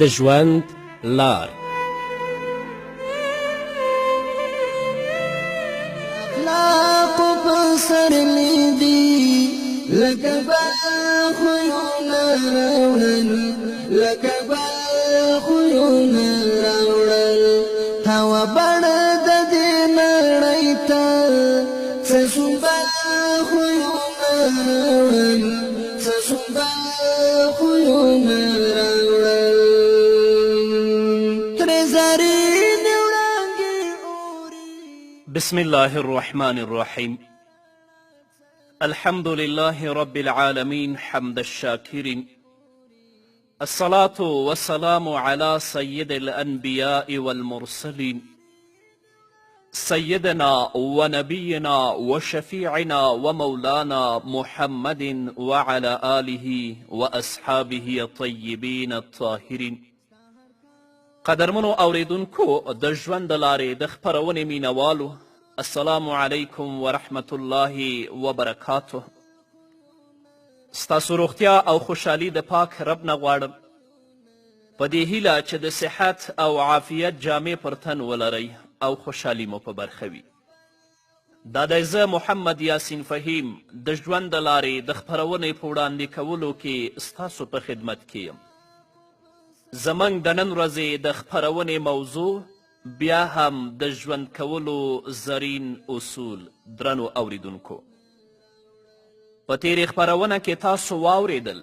د ژوند لار. اخلاقو پسرلی دی لکه بل خویونه راوړل، لکه بل خویونه راوړل، هوا بڼه د دې نړۍ ته څه شو بل خویونه راوړل، څه شو بل خویونه راوړل، ترې زرینې وړانګې اوري. بسم الله الرحمن الرحيم. الحمد لله رب العالمين حمد الشاكرين. الصلاة والسلام على سيد الأنبياء والمرسلين سيدنا ونبينا وشفيعنا ومولانا محمد وعلى آله وأصحابه الطيبين الطاهرين. قدرمنو اوریدونکو د ژوند د لارې د خپرونې مینوالو، السلام علیکم ورحمة الله وبرکاته. ستاسو روغتیا او خوشحالي د پاک رب نه غواړم، په دې هیله چې د صحت او عافیت جامې پر تن ولرئ او خوشحالي مو په برخه وي. دا دی زه محمد یاسین فهیم د ژوند د لارې د خپرونې په وړاندې کولو کې ستاسو په خدمت کې یم. زموږ د نن ورځې د خپرونې موضوع بیا هم د ژوند کولو زرین اصول. درنو اوریدونکو، په تیرې خپرونه کې تاسو واوریدل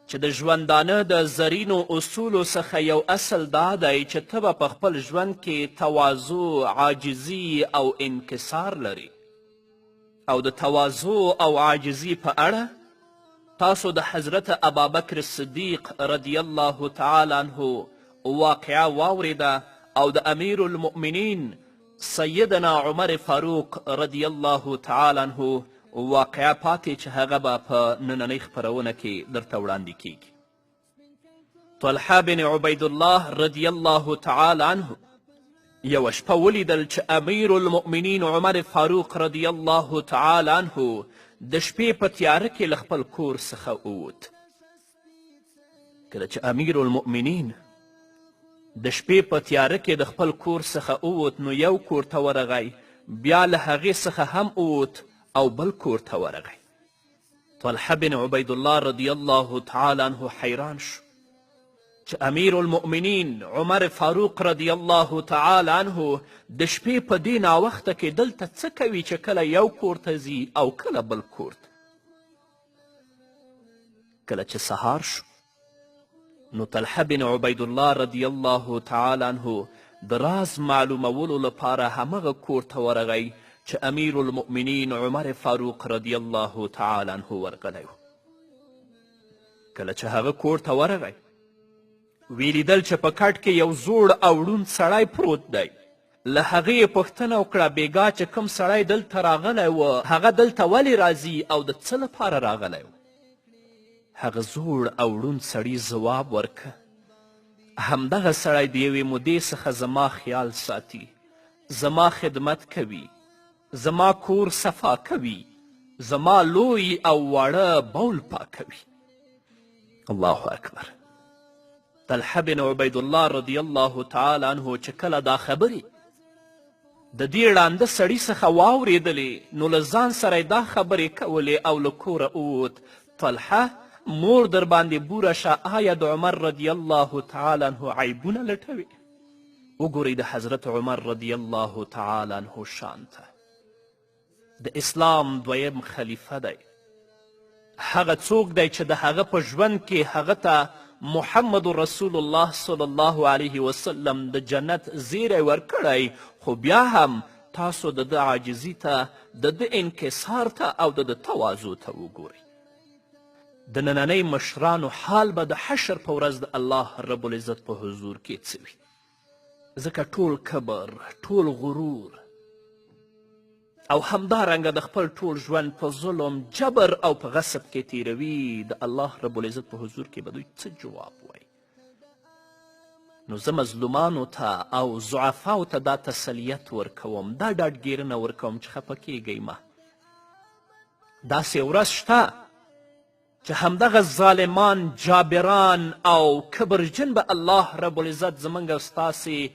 چې د ژوندانه د زرینو اصولو څخه یو اصل دا دی چې ته به په خپل ژوند کې تواضع، عاجزي او انکسار لري. او د تواضع او عاجزي په اړه تاسو د حضرت ابابکر صدیق رضی الله تعالی عنه واقعه واوریده او د امیر المؤمنین سیدنا عمر فاروق رضی الله تعالی عنه واقعه پاتې چې هغه به په نننۍ خپرونه کې درته وړاندې کیږي. طلحه بن عبید الله رضی الله تعالی عنه یوه شپه ولیدل چې امیر المؤمنین عمر فاروق رضی الله تعالی عنه د شپې په تیاره کې له خپل کور څخه ووت. کله چې امیر المؤمنین د شپې په تیاره کې د خپل کور څخه ووت، نو یو کور ته ورغی، بیا له هغې څخه هم ووت او بل کور ته ورغی. طلحه بن عبید الله رضی الله تعالی عنه حیران شو چې امیر المؤمنین عمر فاروق رضی الله تعالی عنه د شپې په دې ناوخته کې دلته څه کوي چې کله یو کور ته ځي او کله بل کور ته. کله چې سهار شو، نو طلحه بن عبید الله رضی الله تعالی عنه د راز معلومولو لپاره همغه کور ته ورغی چې امیر المؤمنین عمر فاروق رضی الله تعالی عنه ورغلی و. کله چې هغه کور ته ورغی، ویلیدل چې په کټ کې یو زوړ او ړوند سړی پروت دی. له هغې یې پوښتنه وکړه، بیګا چې کوم سړی دلته راغلی و، هغه دلته ولې راځي او د څه لپاره راغلی و؟ هغه زوړ او ړوند سړي ځواب ورکه، همدغه سړی د یوې مودې څخه زما خیال ساتي، زما خدمت کوي، زما کور صفا کوي، زما لوی او واړه بول پاکوي. الله اکبر. طلحه بن عبید الله رضی الله تعالی عنه چې کله دا خبرې د دې ړانده سړي څخه واورېدلې، نو له ځان سره دا خبرې کولې او له کوره ووت. طلحه، مور در باندې بوره شه، آیا د عمر رضی الله تعالی عنه عیبونه لټوي؟ وګورئ د حضرت عمر رضی الله تعالی عنه شان ته. د اسلام دویم خلیفه دی. هغه څوک دی چې د هغه په ژوند کې هغه ته محمد رسول الله صلی الله علیه وسلم د جنت زیری ورکړی، خو بیا هم تاسو د ده عاجزي ته، د ده انکسار ته او د ده تواضع ته وګورئ. د نننۍ مشرانو حال به د حشر په ورځ د الله رب العزت په حضور کې څه وي؟ ځکه ټول کبر، ټول غرور او همدارنګه د خپل ټول ژوند په ظلم، جبر او په غصب کې تیروي. د الله رب العزت په حضور کې به دوی څه جواب وایي؟ نو زه مظلومانو ته او ضعفاو ته دا تسلیت ورکوم، دا ډاډګیرنه ورکوم چې خفه کیږئ مه. داسې ورځ شته چې همدغه ظالمان جابران او کبرجن به الله رب العزت زموږ او ستاسې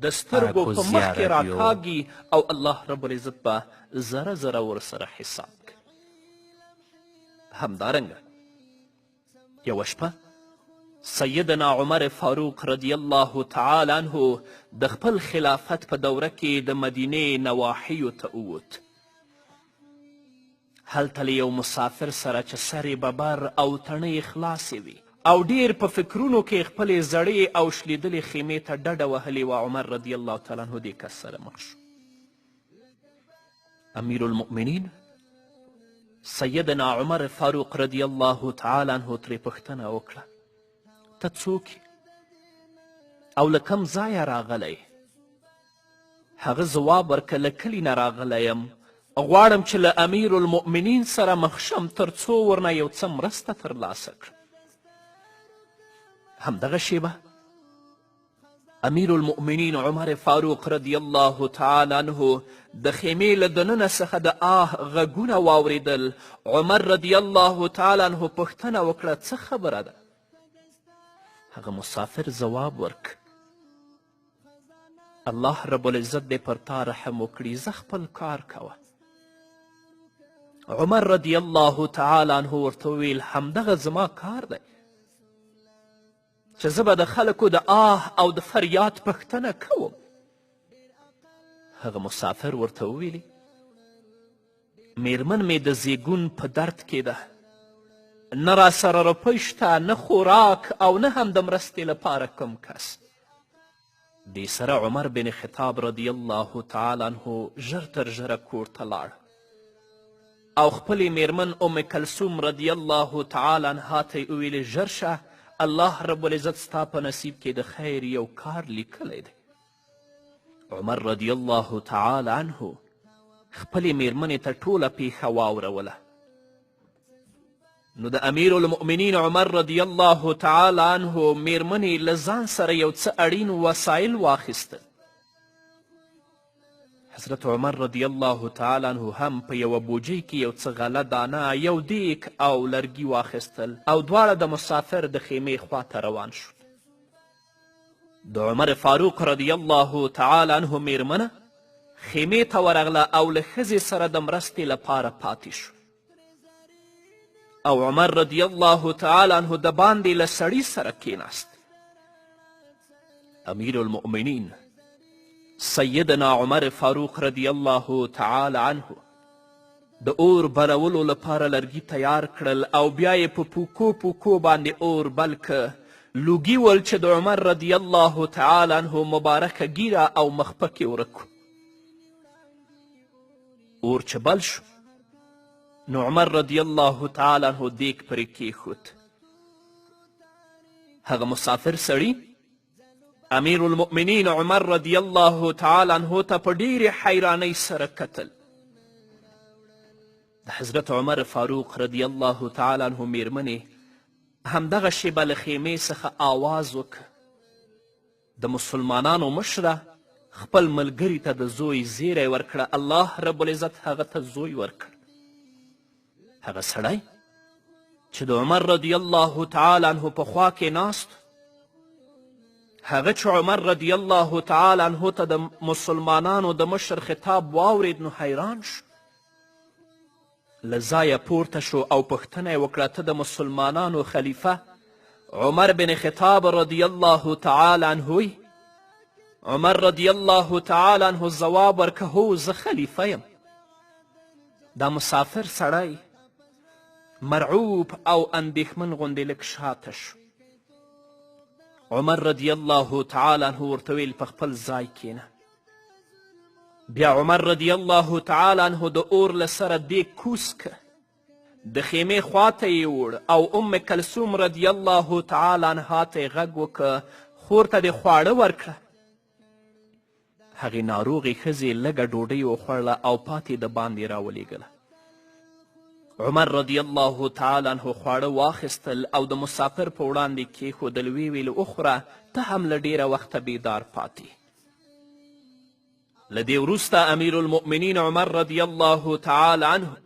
د سترګو په مخ کې راکاږي او الله رب العزت به ذره ذره ورسره حساب کوي. همدارنګه یوه شپه سیدنا عمر فاروق رضی الله تعالی عنه د خپل خلافت په دوره کې د مدینې نواحیو ته ووت. هلته له یو مسافر سره چې سر یې ببر او تڼۍ یې خلاصې وي او ډیر په فکرونو کې خپلې زړې او شلیدلې خیمې ته ډډه وهلې وه، عمر رضی الله تعالی عنه دې کس سره مخ شو. امیر المؤمنین سیدنا عمر فاروق رضی الله تعالی عنه ترې پوښتنه وکړه، ته څوک او له کوم ځایه راغلی؟ هغه ځواب ورکړه، له کلي نه راغلی یم، غواړم چې له امیر المؤمنین سره مخ شم تر څو ورنه یو څه مرسته ترلاسه کړم. همدغه شیبه امیر المؤمنین عمر فاروق رضی الله تعالی عنه د خیمې له دننه څخه د آه غږونه واورېدل. عمر رضی الله تعالی عنه پوښتنه وکړه، څه خبره ده؟ هغه مسافر ځواب ورک، الله رب العزت دې پر تا رحم وکړي، زه خپل کار کوه. عمر رضی الله تعالی عنه ورته وویل، همدغه زما کار دی چې زه به د خلکو د آه او د فریاد پوښتنه کوم. هغه مسافر ورته وویلې، میرمن مې د زیږون په درد کې ده، نه راسره روپۍ شته، نه خوراک او نه هم د مرستې لپاره کوم کس. دې سره عمر بن خطاب رضی الله تعالی عنه ژر تر ژره کور ته لاړ او خپلې میرمن ام کلثوم رضی الله تعالی عنها ته یې وویلې، ژر شه، الله رب العزت ستا په نصیب کې د خیر یو کار لیکلی دی. عمر رضی الله تعالی عنه خپلې میرمنې ته ټوله پیښه واوروله. نو د امیر المؤمنین عمر رضی الله تعالی عنه میرمنې له ځان سره یو څه اړین وسایل واخیستل. حضرت عمر رضی الله تعالی عنه هم په یوه بوجۍ کې یو څه غله دانه، یو دیک او لرګي واخیستل او دواړه د مسافر د خیمې خواته روان شول. د عمر فاروق رضی الله تعالی عنه میرمنه خیمې ته ورغله او له ښځې سره د مرستې لپاره پاتې شو او عمر رضی الله تعالی عنه د باندې له سړي سره کیناست. امیر المؤمنین سیدنا عمر فاروق رضی الله تعالی عنه د اور بلولو لپاره لرګي تیار کړل او بیا یې په پوکو پوکو باندې اور بل که. لوګي ول چې د عمر رضی الله تعالی عنه مبارکه ګیره او مخ پکې ورکو. اور چې بل شو نو عمر رضی الله تعالی عنه دیګ پرې کیښود. هغه مسافر سړي امیر المؤمنین عمر رضی الله تعالی عنه ته په ډیرې حیرانۍ سره کتل. د حضرت عمر فاروق رضی الله تعالی عنه میرمنې همدغه شیبه له خیمې څخه آواز وکړ، د مسلمانانو مشره خپل ملګري ته د زوی زیری ورکړه، الله رب العزت هغه ته زوی ورکړ. هغه سړی چې د عمر رضی الله تعالی عنه په خوا کې ناست، هغه چې عمر رضی الله تعالی عنه ته د مسلمانانو د مشر خطاب واورید نو حیران شو. له ځایه پورته شو او پوښتنه یې وکړه، ته د مسلمانانو خلیفه عمر بن خطاب رضی الله تعالی عنه یې؟ عمر رضی الله تعالی عنه ځواب ورکه، هو زه خلیفه یم. دا مسافر سړی مرعوب او اندېښمن غوندې لږ شاته شو. عمر رضی الله تعالی عنه ورته ویل، په خپل ځای کښېنه. بیا عمر رضی الله تعالی عنه د اور له سره دیګ کوز که، د خیمې خواته یې وړ او ام کلثوم رضی الله تعالی عنها ته یې غږ وکړه، خور ته دې خواړه ورکړه. هغې ناروغې ښځې لږه ډوډۍ وخوړله او پاتې د باندې راولېږله. عمر رضی الله تعالی عنه خواړه واخیستل او د مسافر په وړاندې کېښودل، ویې ویل، وخوره، ته هم له ډېره وخته بیدار پاتې. له دې وروسته امیر المؤمنین عمر رضی الله تعالی عنه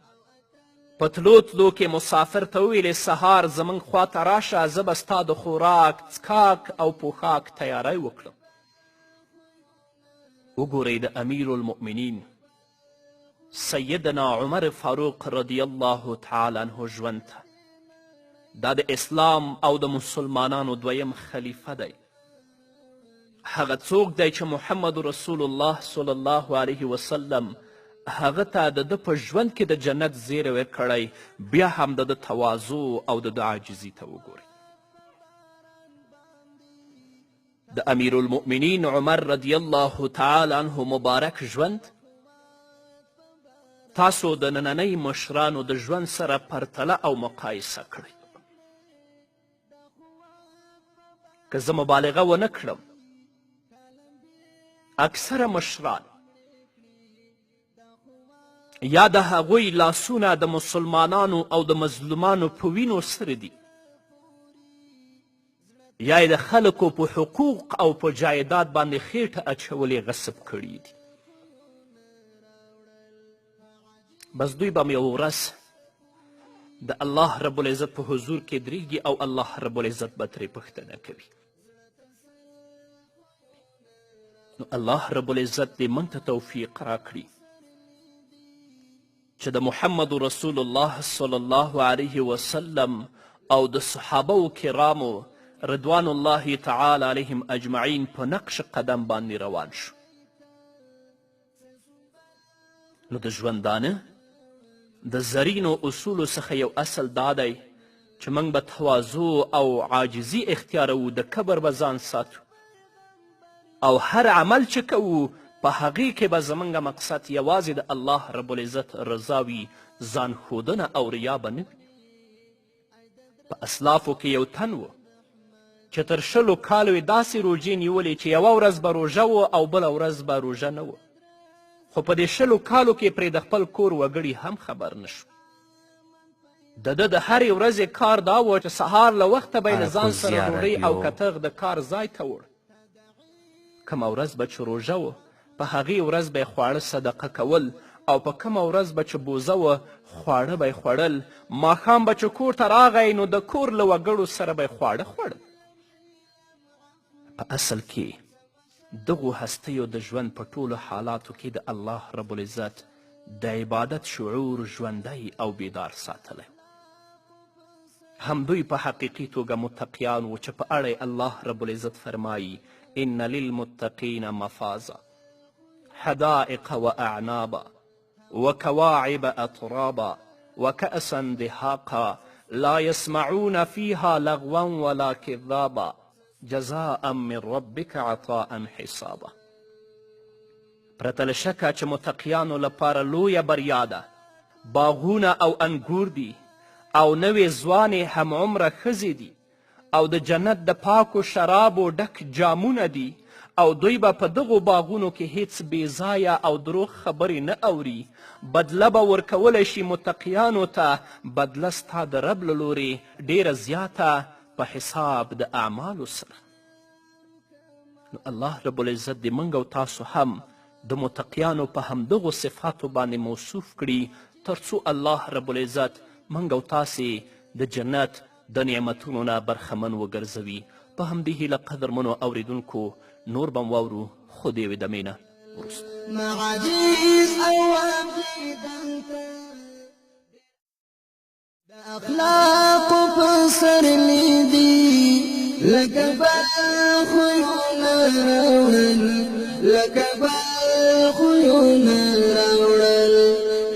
په تلو تلو کې مسافر ته وویلې سهار زموږ خواته راشه زه به ستا د خوراک څښاک او پوښاک تیاری وکړم. وګورئ د امیر المؤمنین سیدنا عمر فاروق رضی الله تعالی عنه ژوند ته. دا د اسلام او د مسلمانانو دویم خلیفه دی. هغه څوک دی چې محمد رسول الله صلی الله علیه وسلم هغه ته د ده په ژوند کې د جنت زیری ورکړی، بیا هم د ده تواضع او د ده عاجزي ته وګورئ. د امیر المؤمنین عمر رضی الله تعالی عنه مبارک ژوند تاسو د نننۍ مشرانو د ژوند سره پرتله او مقایسه کړئ. که زه مبالغه ونه کړم اکثره مشران یا د هغوی لاسونه د مسلمانانو او د مظلومانو په وینو سره دي، یا یې د خلکو په حقوق او په جایداد باندې خیټه اچولې غصب کړي دي. بس دوی به یوه ورځ د الله رب العزت په حضور کې درېږي او الله رب العزت به ترې پوښتنه کوي. نو الله رب العزت دې موږ ته توفیق راکړي چې د محمد رسول الله صلی الله علیه وسلم او د صحابه کرامو رضوان الله تعالی علیهم اجمعین په نقش قدم باندې روان شو. نو د ژوندانه د زرینو اصولو څخه یو اصل دا دی چې موږ به تواضع او عاجزي اختیاروو، د کبر به ځان ساتو او هر عمل چې کوو په هغې کې به زموږ مقصد یوازې د الله رب العزت رضا وي، ځان ښودنه او ریا به نه وي. په اسلافو کې یو تن و چې تر 20 کالو یې داسې روژې نیولې چې یوه ورځ به روژه و او بله ورځ به روژه نه و، خو په دې 20 کالو کې پرې د خپل کور وګړي هم خبر نه شو. د ده د هرې ورځې کار دا و چې سهار له وخته به یې له ځان سره ډوډۍ او کتغ د کار ځای ته وړ. کومه ورځ به چې روژه و په هغې ورځ به یې خواړه صدقه کول او په کومه ورځ به چې بوزه وه خواړه به یې خوړل. ماښام به چې کور ته راغی نو د کور له وګړو سره به یې خواړه خوړل. په اصل کې دغو هستیو د ژوند په ټولو حالاتو کې د الله رب العزت د عبادت شعور ژوندی او بیدار ساتلی. همدوی په حقیقي توګه متقیان و چې په اړه الله رب العزت فرمایي ان للمتقین مفازا حدائق واعنابا وكواعب اطرابا وكأسا دهاقا لا يسمعون فيها لغوا ولا كذابا جزاء من ربك عطاء حسابا. پرته له شکه چې متقیانو لپاره لویه بریا ده، باغونه او انګور دي او نوې ځوانې همعمره ښځې دي او د جنت د پاکو شرابو ډک جامونه دي او دوی به په دغو باغونو کې هیڅ بې ځایه او دروغ خبرې نه اوري. بدله به ورکولی شي متقیانو ته، بدله ستا د رب له لورې ډیره زیاته په حساب د اعمالو سره. نو الله رب العزت دې موږ او تاسو هم د متقیانو په همدغو صفاتو باندې موصوف کړي تر څو الله رب العزت موږ او تاسې د جنت د نعمتونو نه برخمن وګرځوي. په همدې هیله قدرمنو اوریدونکو نور به م واورو خو د یوې دمې نه وروسته. د اخلاقو په سرلی دي لکه خویونه راوړل، لکه خویونه راوړل،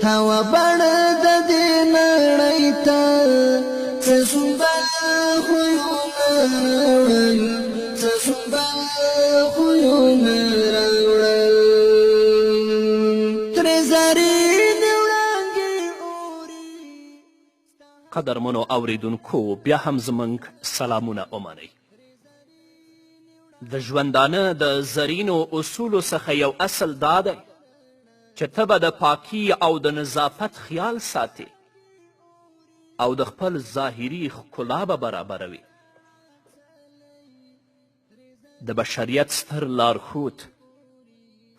هوا بڼه د دې نړۍ ته څه څومره خویونه راوړل، څه څومره خویونه راوړل. ترې زرینې وړانګې اوري. قدرمنو اوریدونکو بیا هم زموږ سلامونه ومنئ. د ژوندانه د زرینو اصولو څخه یو اصل دا دی چې ته به د پاکي او د نظافت خیال ساتې او د خپل ظاهري ښکلا به برابروي. د بشریت ستر لارښود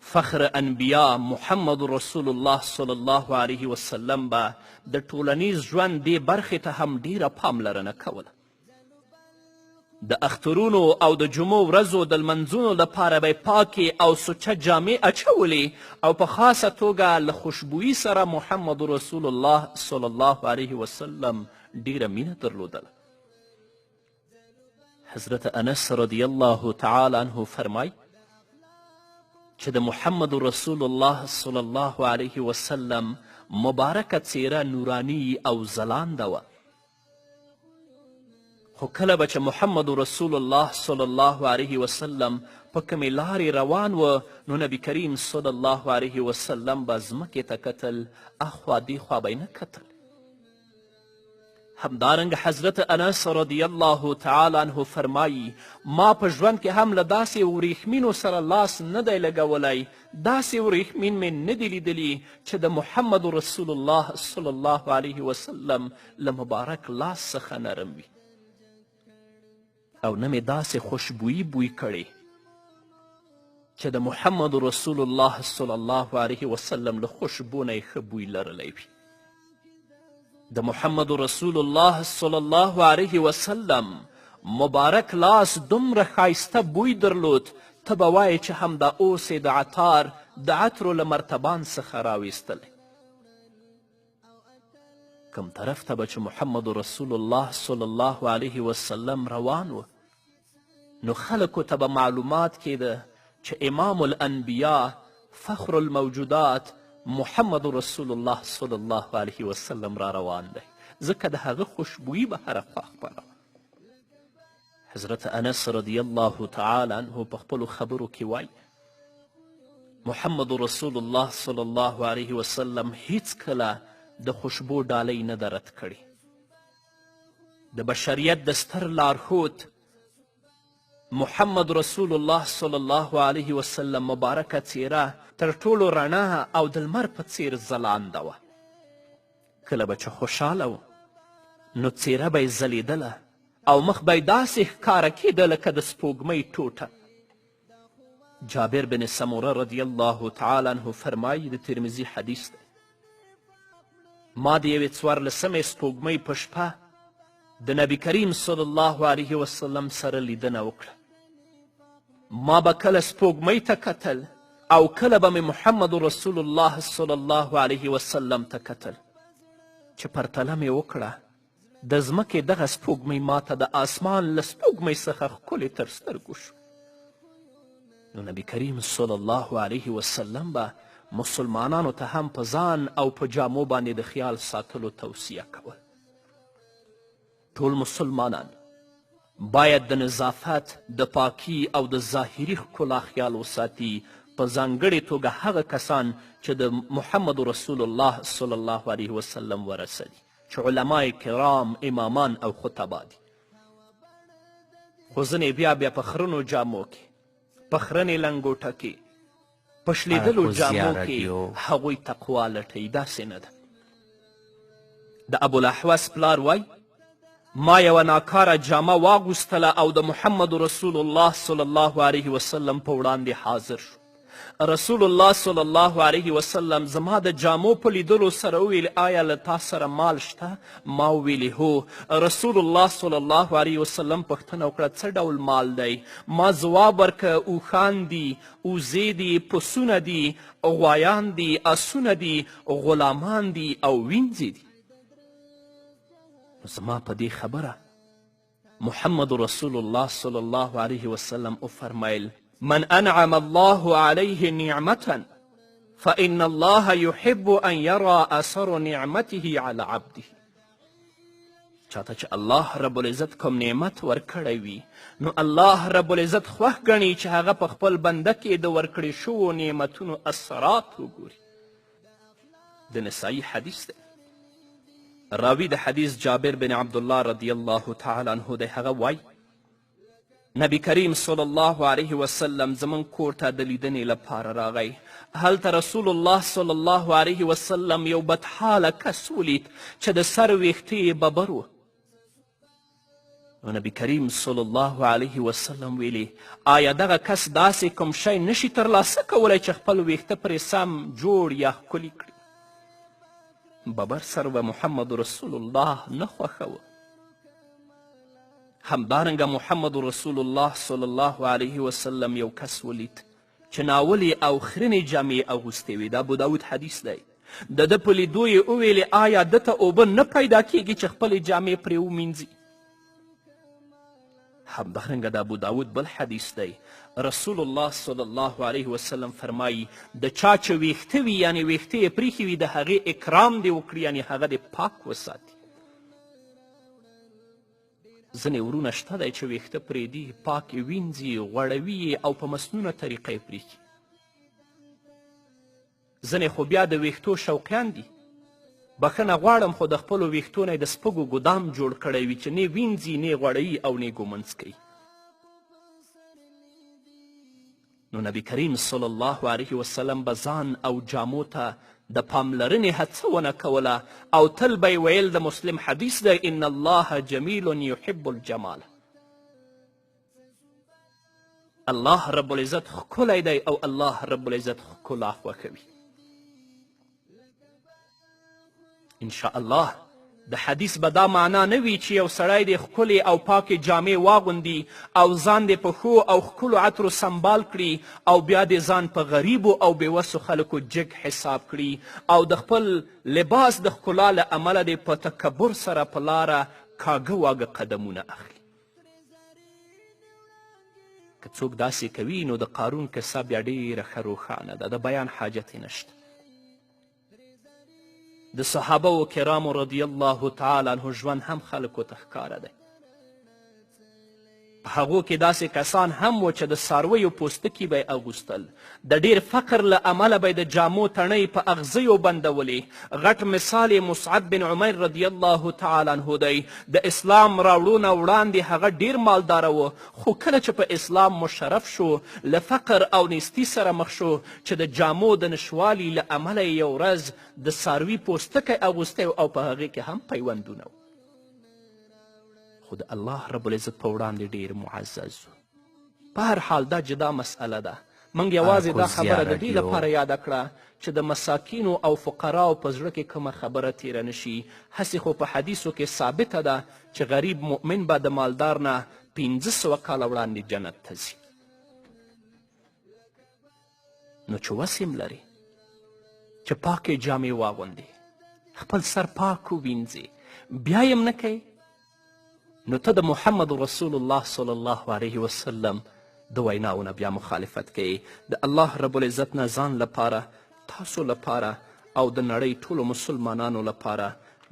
فخر انبیا محمد رسول الله صلی الله علیه وسلم به د ټولنیز ژوند دې برخې ته هم ډیره پاملرنه کوله. د اخترونو او د جمعو ورځو د لمنځونو لپاره به پاکې او سوچه جامې اچولې او په خاصه توګه له خوشبویي سره محمد رسول الله صلی الله علیه وسلم ډیره مینه درلودله. حضرت انس رضی الله تعالی عنه فرمای چې د محمد رسول الله صلی الله علیه وسلم مبارکه څیره نورانی او ځلانده وه، خو کله به چې محمد رسول الله صلی الله علیه وسلم په کومې لارې روان و نو نبی کریم صلی الله علیه وسلم به ځمکې ته کتل، اخوا دیخوا به یې نه کتل. همدارنګه حضرت انس رضی الله تعالی عنه فرمایی ما په ژوند کې هم له داسې وریښمینو سره لاس نه دی لګولی، داسې وریښمین مې نه دی لیدلي چې د محمد رسول الله صلی الله علیه وسلم له مبارک لاس څخه نرم وي، او نه مې داسې خوشبویي بوی کړې چې د محمد رسول الله صلی الله علیه وسلم له خوشبو نه یې ښه بوی لرلی وي. د محمد رسول الله صلی الله علیه وسلم مبارک لاس دومره ښایسته بوی درلود ته به وایې چې همدا اوس یې د عطار د عطرو له مرتبان څخه راویستلی. کم طرف ته به چې محمد رسول الله صلی الله علیه وسلم روان و نو خلکو ته به معلومات کېده چې امام الانبیا فخر الموجودات محمد رسول الله صلی الله علیه وسلم را روان دی، ځکه د هغه خوشبویي به هره خوا خپره. حضرت انس رضی الله تعالی عنه په خپلو خبرو کې وایي محمد رسول الله صلی الله علیه وسلم هیڅکله د خوشبو ډالۍ نه ده رد کړې. د بشریت د ستر لارښود محمد رسول الله صلی الله علیه وسلم مبارکه څیره تر ټولو رڼا او د لمر په څیر ځلانده وه. کله به چې خوشحاله و نو څیره به یې ځلیدله او مخ به یې داسې ښکاره کېده لکه د سپوږمۍ ټوټه. جابر بن سموره رضی الله تعالی عنه فرمایي، د ترمذي حدیث دی، ما د یوې 14مې سپوږمۍ په شپه د نبی کریم صلی الله علیه وسلم سره لیدنه وکړه. ما به کله سپوږمۍ ته کتل او کله به مې محمد رسول الله صلی الله علیه وسلم ته کتل چې پرتله مې وکړه د ځمکې دغه سپوږمۍ ماته د آسمان له سپوږمۍ څخه ښکلې تر سترګو شو. نو نبی کریم صلی الله علیه وسلم به مسلمانانو ته هم په ځان او په جامو باندې د خیال ساتلو توصیه کول. ټول مسلمانان باید د نظافت، د پاکی او د ظاهري ښکلا خیال وساتي، په ځانګړې توګه هغه کسان چې د محمد رسول الله صلی الله علیه وسلم ورثه دي، چې علمای کرام، امامان او خطبا دي. خو ځینې بیا په خرنو جامو کې، په خرنې لنګوټه کې، په شلیدلو جامو کې هغوی تقوا لټوي. داسې نه ده. د ابوالاحوص پلار وای ما یوه ناکاره جامه واغوستله او د محمد رسول الله صلی الله علیه وسلم په وړاندې حاضر شو. رسول الله صلی الله علیه وسلم زما د جامو په لیدلو سره وویل آیا له تا سره مال شته؟ ما وویلې هو. رسول الله صلی الله علیه وسلم پوښتنه وکړه څه ډول مال دی؟ ما ځواب ورکړه اوښان دي، وزې دي، پسونه دي، غوایان دي، اسونه دي، غلامان دي او وینځې دي. زما په دې خبره محمد رسول الله صلی الله علیه وسلم وفرمیل من انعم الله علیه نعمة فإن الله يحب أن يرى أثر نعمته على عبده. چاته چې الله رب العزت کوم نعمت ورکړی وي نو الله رب العزت خوښ ګڼي چې هغه په خپل بنده کې د ورکړې شوو نعمتونو اثرات وګوري. د نسائی حدیث دی. راوی د حدیث جابر بن عبدالله رضی الله تعالی عنه دی. هغه وایي نبی کریم صلی الله علیه وسلم زمون کور ته د لیدنې لپاره راغی. هلته رسول الله صلی الله علیه وسلم یو بدحاله کس ولید چې د سر ویښته یې ببر و. نو نبی کریم صلی الله علیه وسلم ویلي آیا دغه کس داسې کوم شی نشي ترلاسه کولی چې خپل ویښته پرې سم جوړ یا ښکلي کړي ببر سر به محمد رسول الله نه خوښوه همدارنګه محمد رسول الله صلی الله علیه وسلم یو کس ولید چې ناولې او خرنې جامې اغوستې وې د ابوداود حدیث دی د ده په لیدو یې وویلې آیا ده ته اوبه نه پیدا کیږي چې خپلې جامې پرې ومینځي همدارنګه د ابوداود بل حدیث دی رسول الله صلی الله علیه وسلم فرمایي د چا چې ویښته وي یعنې ویښته یې پریښې وي د هغې اکرام دې وکړي یعنې هغه دې پاک وساتي ځینې ورونه شته دی چې ویښته پرېږدي پاک یې وینځي غوړوي یې او په مسنونه طریقه یې پریښي ځینې خو بیا د ویښتو شوقیان دي بخښنه غواړم خو د خپلو ویښتو نه یې د سپږو ګدام جوړ کړی وي چې نه وینځي نه غوړوي او نه ږمنځ کوي نو نبی کریم صلی الله علیه وسلم به ځان او جامو ته د پاملرنې هڅونه کوله او تل به یې ویل د مسلم حدیث دی ان الله جمیل یحب الجمال الله رب العزت ښکلی دی او الله رب العزت ښکلا خوښوي انشاء الله د حدیث به دا معنا نه وي چې یو سړی دې ښکلې او پاکې جامې واغوندي او ځان دې په ښو او ښکلو عطرو سنبال کړي او بیا دې ځان په غریبو او بېوسو خلکو جګ حساب کړي او د خپل لباس د ښکلا له امله دې په تکبر سره په لاره کاږه واږه قدمونه اخلي که څوک داسې کوي نو د قارون کیسه بیا ډېره ښه روښانه ده د بیان حاجت یې نشته د صحابه و کرامو رضی الله تعالی عنه ژوند هم خلکو ته ښکاره دی په هغو کې داسې کسان هم و چې د څارویو پوستکي به یې اغوستل د ډیر فقر له امله به یې د جامو تڼۍ په اغزیو بندولې غټ مثال یې مصعب بن عمیر رضی الله تعالی عنه دی د اسلام راوړو نه وړاندې هغه ډیر مالداره و خو کله چې په اسلام مشرف شو له فقر او نیستي سره مخ شو چې د جامو د نشوالي له امله یې یو ورځ د څاروي پوستکی اغوستی او په هغې کې هم پیوندونه و خو د الله رب العزت په وړاندې ډیر معزز و په هر حال دا جدا مسئله ده موږ یوازې دا خبره د دې لپاره یاده کړه چې د مساکینو او فقراو په زړه کې کومه خبره تیره نشي هسې خو په حدیثو کې ثابته ده چې غریب مؤمن به د مالدار نه 1500 کاله وړاندې جنت ته ځي نو چې وس هم لري چې پاکې جامې واغوندې خپل سر پاک ووینځې بیا یې نه کوې نو ته د محمد رسول الله صلی الله علیه وسلم د ویناو نه بیا مخالفت کوي د الله رب العزت نه ځان لپاره تاسو لپاره او د نړۍ ټولو مسلمانانو لپاره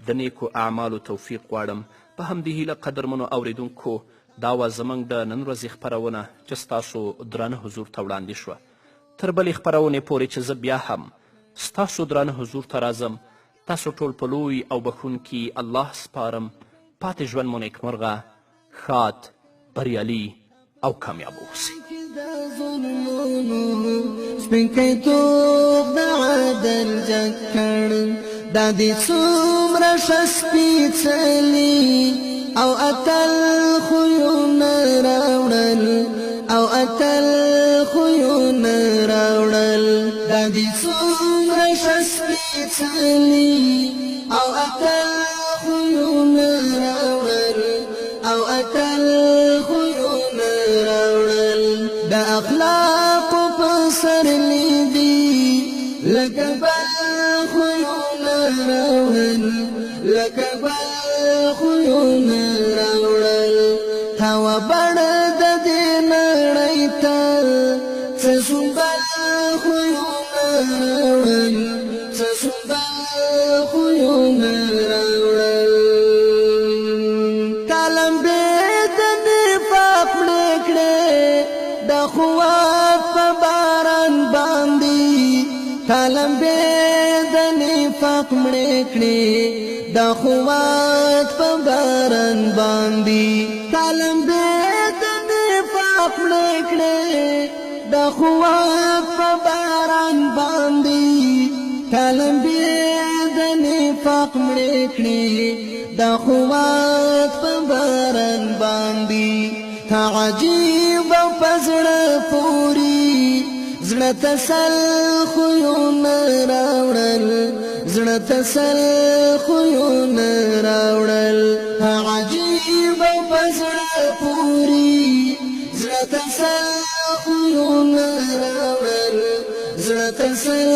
د نیکو اعمالو توفیق غواړم په همدې هیله قدرمنو اوریدونکو دا وه زموږ د نن ورځې خپرونه چې ستاسو درانه حضور ته وړاندې شوه تر بلې خپرونې پورې چې زه بیا هم ستاسو درانه حضور ته راځم تاسو ټول په لوی او بخونکي الله سپارم پاتې ژوند مو نیکمرغه ښاد بریالي او کامیاب اوسئ سپینکی توب د عدل جګ کړ دا دې څومره ښه سپېڅلي او اتل خویونه راوړل او اتل خویونه راوړل دا دې څومره ښه سپېڅلي او اتل خویونه راوړل او اتل خویونه راوړل د اخلاقو په سرلی دي لکه بل خویونه راوړل لکه بل خویونه راوړل هوا بڼه د دې نړۍ ته څه شو بل خویونه راوړل څه شو بل خویونه راوړل لمبې د نفاق مړې کړې د خوات په باران باندې لمبې د نفاق مړې کړې د خوات په باران باندې لمبې د نفاق مړې کړې د خوات په باران باندې تا عجیب او په زړه پورې زړه تسل خویونه راوړل زړه تسل خویونه راوړل تا عجیب او په زړه پورې زړه تسل خویونه راوړل زړه تسل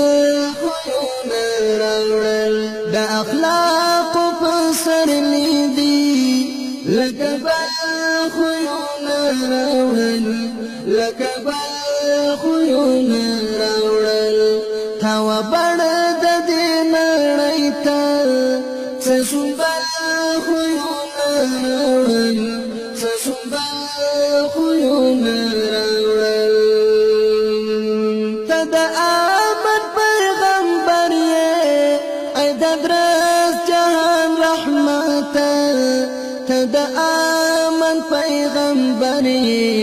خویونه راوړل د اخلاقو په سر لیدي لکه بل خویونه راوړل لکه بل خویونه راوړل تا وبړه د دې نړۍ ته څه بل خویونه راوړل څه بل خویونه راوړل ته د آمد پیغمبر یې ای د درست جهان رحمت ته د آمن پیغمبر یې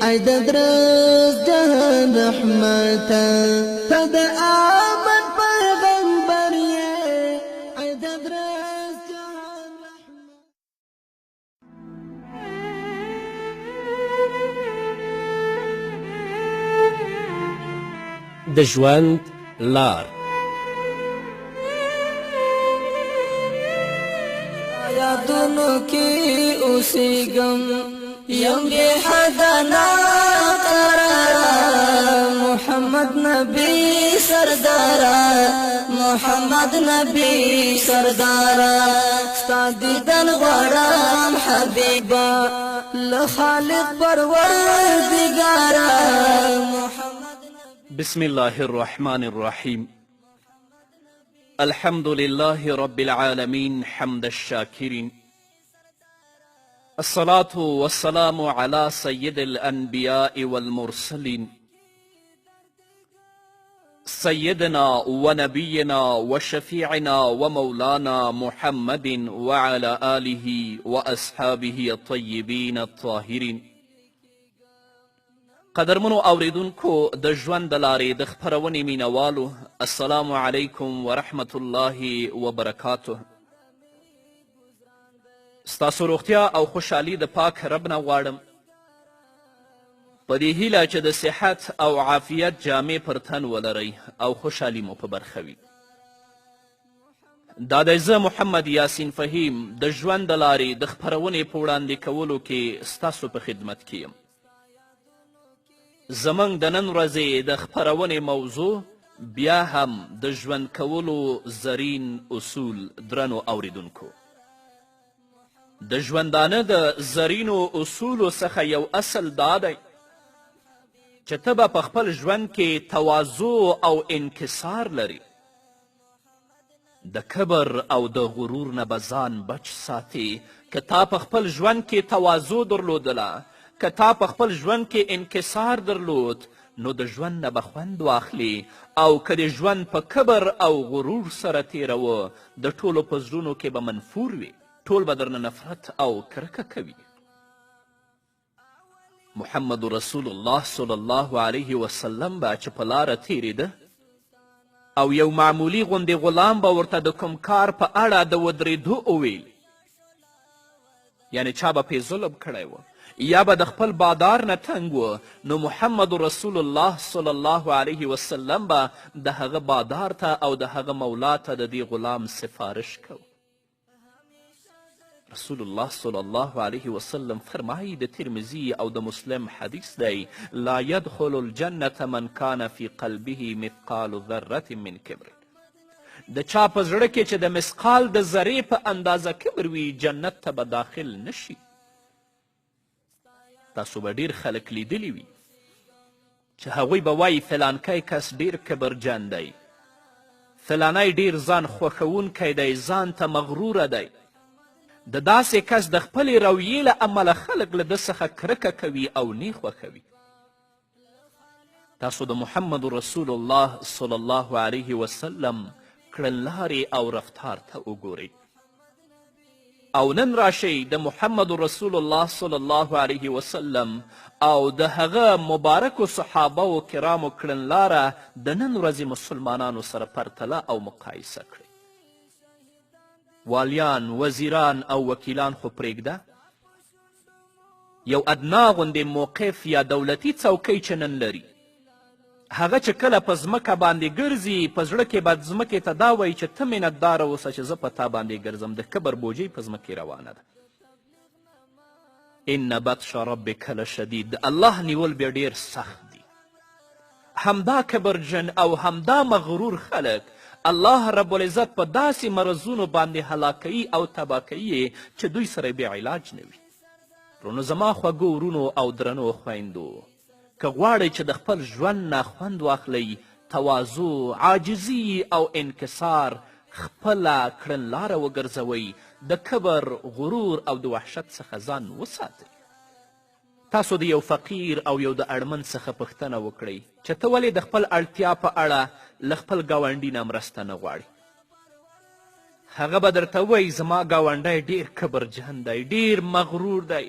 ای د درست جهان رحمت ته د آمن پیغمبر یې ای د درست جهان د ژوند لار یادونو کې اوسېږم یم بې حده ناقراره محمد نبی سرداره محمد نبی سرداره ستا دیدن غواړم حبیبه له خالق پروردګاره بسم الله الرحمن الرحيم الحمد لله رب العالمين حمد الشاكرين الصلاة والسلام على سيد الأنبياء والمرسلين سيدنا ونبينا وشفيعنا ومولانا محمد وعلى آله وأصحابه الطيبين الطاهرين قدرمنو اوریدونکو د ژوند د لارې د خپرونې مینوالو السلام علیکم ورحمت الله وبرکاته ستاسو روغتیا او خوشحالي د پاک رب نه غواړم په دې هیله چې د صحت او عافیت جامې پر تن ولرئ او خوشحالي مو په برخه وي دا دی زه محمد یاسین فهیم د ژوند د لارې د خپرونې په وړاندې کولو کې ستاسو په خدمت کې یم زمنګ د نن ورځې د خپرونې موضوع بیا هم د ژوند کولو زرین اصول درنو اوریدونکو د ژوندانه د زرینو اصولو څخه یو اصل دا دی چې ته به په خپل ژوند کې تواضع او انکسار لري د کبر او د غرور نه به ځان بچ ساتي که تا په خپل ژوند کې تواضع درلودله که تا په خپل ژوند کې انکسار درلود نو د ژوند نه به خوند واخلي او که د ژوند په کبر او غرور سره تیروه د ټولو په زړونو کې به منفور وي ټول به درنه نفرت او کرکه کوي محمد رسول الله صلی الله علیه وسلم به چې په لاره تیریده او یو معمولی غوندې غلام به ورته د کوم کار په اړه د ودرېدو وویل یعنی چا به پې ظلم کړی و یا به د خپل بادار نه تنګ و نو محمد رسول الله صلی الله علیه وسلم به د هغه بادار ته او د هغه مولا ته د دې غلام سفارش کو رسول الله صلی الله علیه وسلم فرمایی د ترمذی او د مسلم حدیث دی لا يدخل الجنة من کان فی قلبه مثقال ذره من کبر د چا په زړه کې چې د مثقال د ذرې په اندازه کبر وي جنت ته به داخل نشي تاسو به ډیر خلک لیدلی وي چې هغوی به وایي فلانکی کس ډیر کبرجن دی فلانی ډیر ځان خوښوونکی دی ځان ته مغروره دی د داسې کس د خپلې رویې له امله خلک له ده څخه کرکه کوي او نه خوښوي تاسو د محمد رسول الله صلی الله علیه وسلم کړنلارې او رفتار ته وګورئ او نن راشئ د محمد رسول الله صلی الله علیه وسلم او د هغه مبارکو صحابه و کرامو کړنلاره د نن ورځې مسلمانانو سره پرتله او مقایسه کړئ والیان، وزیران او وکیلان خو پرېږده، یو ادنا غوندې موقف یا دولتي څوکۍ چې نن لري، هغه چې کله په ځمکه باندې ګرځي په زړه کې به ځمکې ته دا وایي چې ته منتداره اوسه چې زه په تا باندې ګرځم، د کبر بوجۍ په ځمکې روانه ده. ان بطش ربک لشدید، د الله نیول بیا ډیر سخت دی. همدا کبرجن او همدا مغرور خلک الله رب العزت په داسې مرضونو باندې هلاکوي او تباه کوي چې دوی سره بیا علاج نه وي. نو زما خوږو ورونو او درنو خویندو، که غواړئ چې د خپل ژوند نه خوند واخلئ، تواضع، عاجزي او انکسار خپله کړنلاره وګرځوئ، د کبر، غرور او د وحشت څخه ځان وساتئ. تاسو د یو فقیر او یو د اړمن څخه پوښتنه وکړئ چې ته ولې د خپل اړتیا په اړه له خپل ګاونډي نه مرسته نه غواړې. هغه به درته وایي زما ګاونډی ډیر کبرجن دی، ډیر مغرور دی،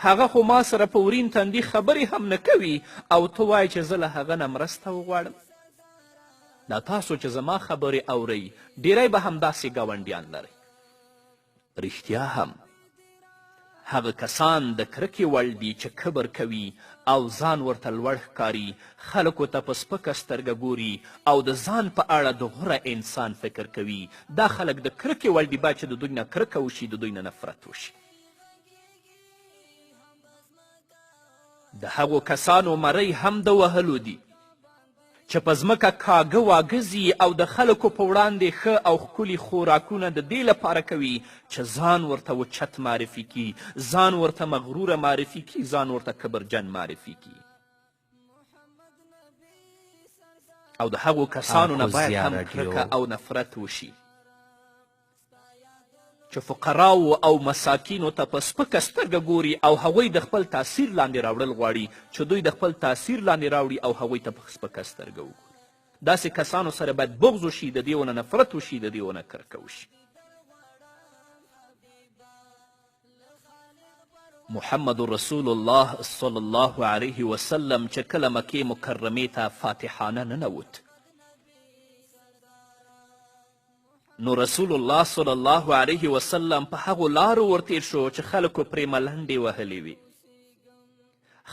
هغه خو ما سره په ورین تندي خبرې هم نه کوي او ته وایې چې زه له هغه نه مرسته وغواړم. دا تاسو چې زما خبرې اورئ ډیری به همداسې ګاونډیان لرئ. رښتیا هم هغه کسان د کرکې وړ دي چې کبر کوي او ځان ورته لوړ ښکاري، خلکو ته په سپکه سترګه ګوري او د ځان په اړه د غوره انسان فکر کوي. دا خلک د کرکې وړ دي، باید چې د دوی نه کرکه وشي، د دوی نه نفرت وشي. د هغو کسانو مرۍ هم د وهلو دي چې په ځمکه کاږه واګزي او د خلکو په وړاندې ښه او ښکلي خوراکونه د دې لپاره کوي چې ځان ورته اوچت معرفي کي، ځان ورته مغروره معرفي کي، ځان ورته کبرجن معرفي کي. او د هغو کسانو نه باید هم کرکه او نفرت وشي چې فقراو او مساکینو ته په سپکه سترګه ګوري او هغوی د خپل تاثیر لاندې راوړل غواړي، چې دوی د خپل تاثیر لاندې راوړي او هغوی ته په سپکه سترګه وګوري. داسې کسانو سره باید بغض وشي، د دې ونه نفرت وشي، د دې ونه کرکه وشي. محمد رسول الله صلی الله علیه وسلم چې کله مکې مکرمې ته فاتحانه ننوت، نو رسول الله صلی الله علیه وسلم په هغو لارو ورتیر شو چې خلکو پرې ملنډې وهلې وي،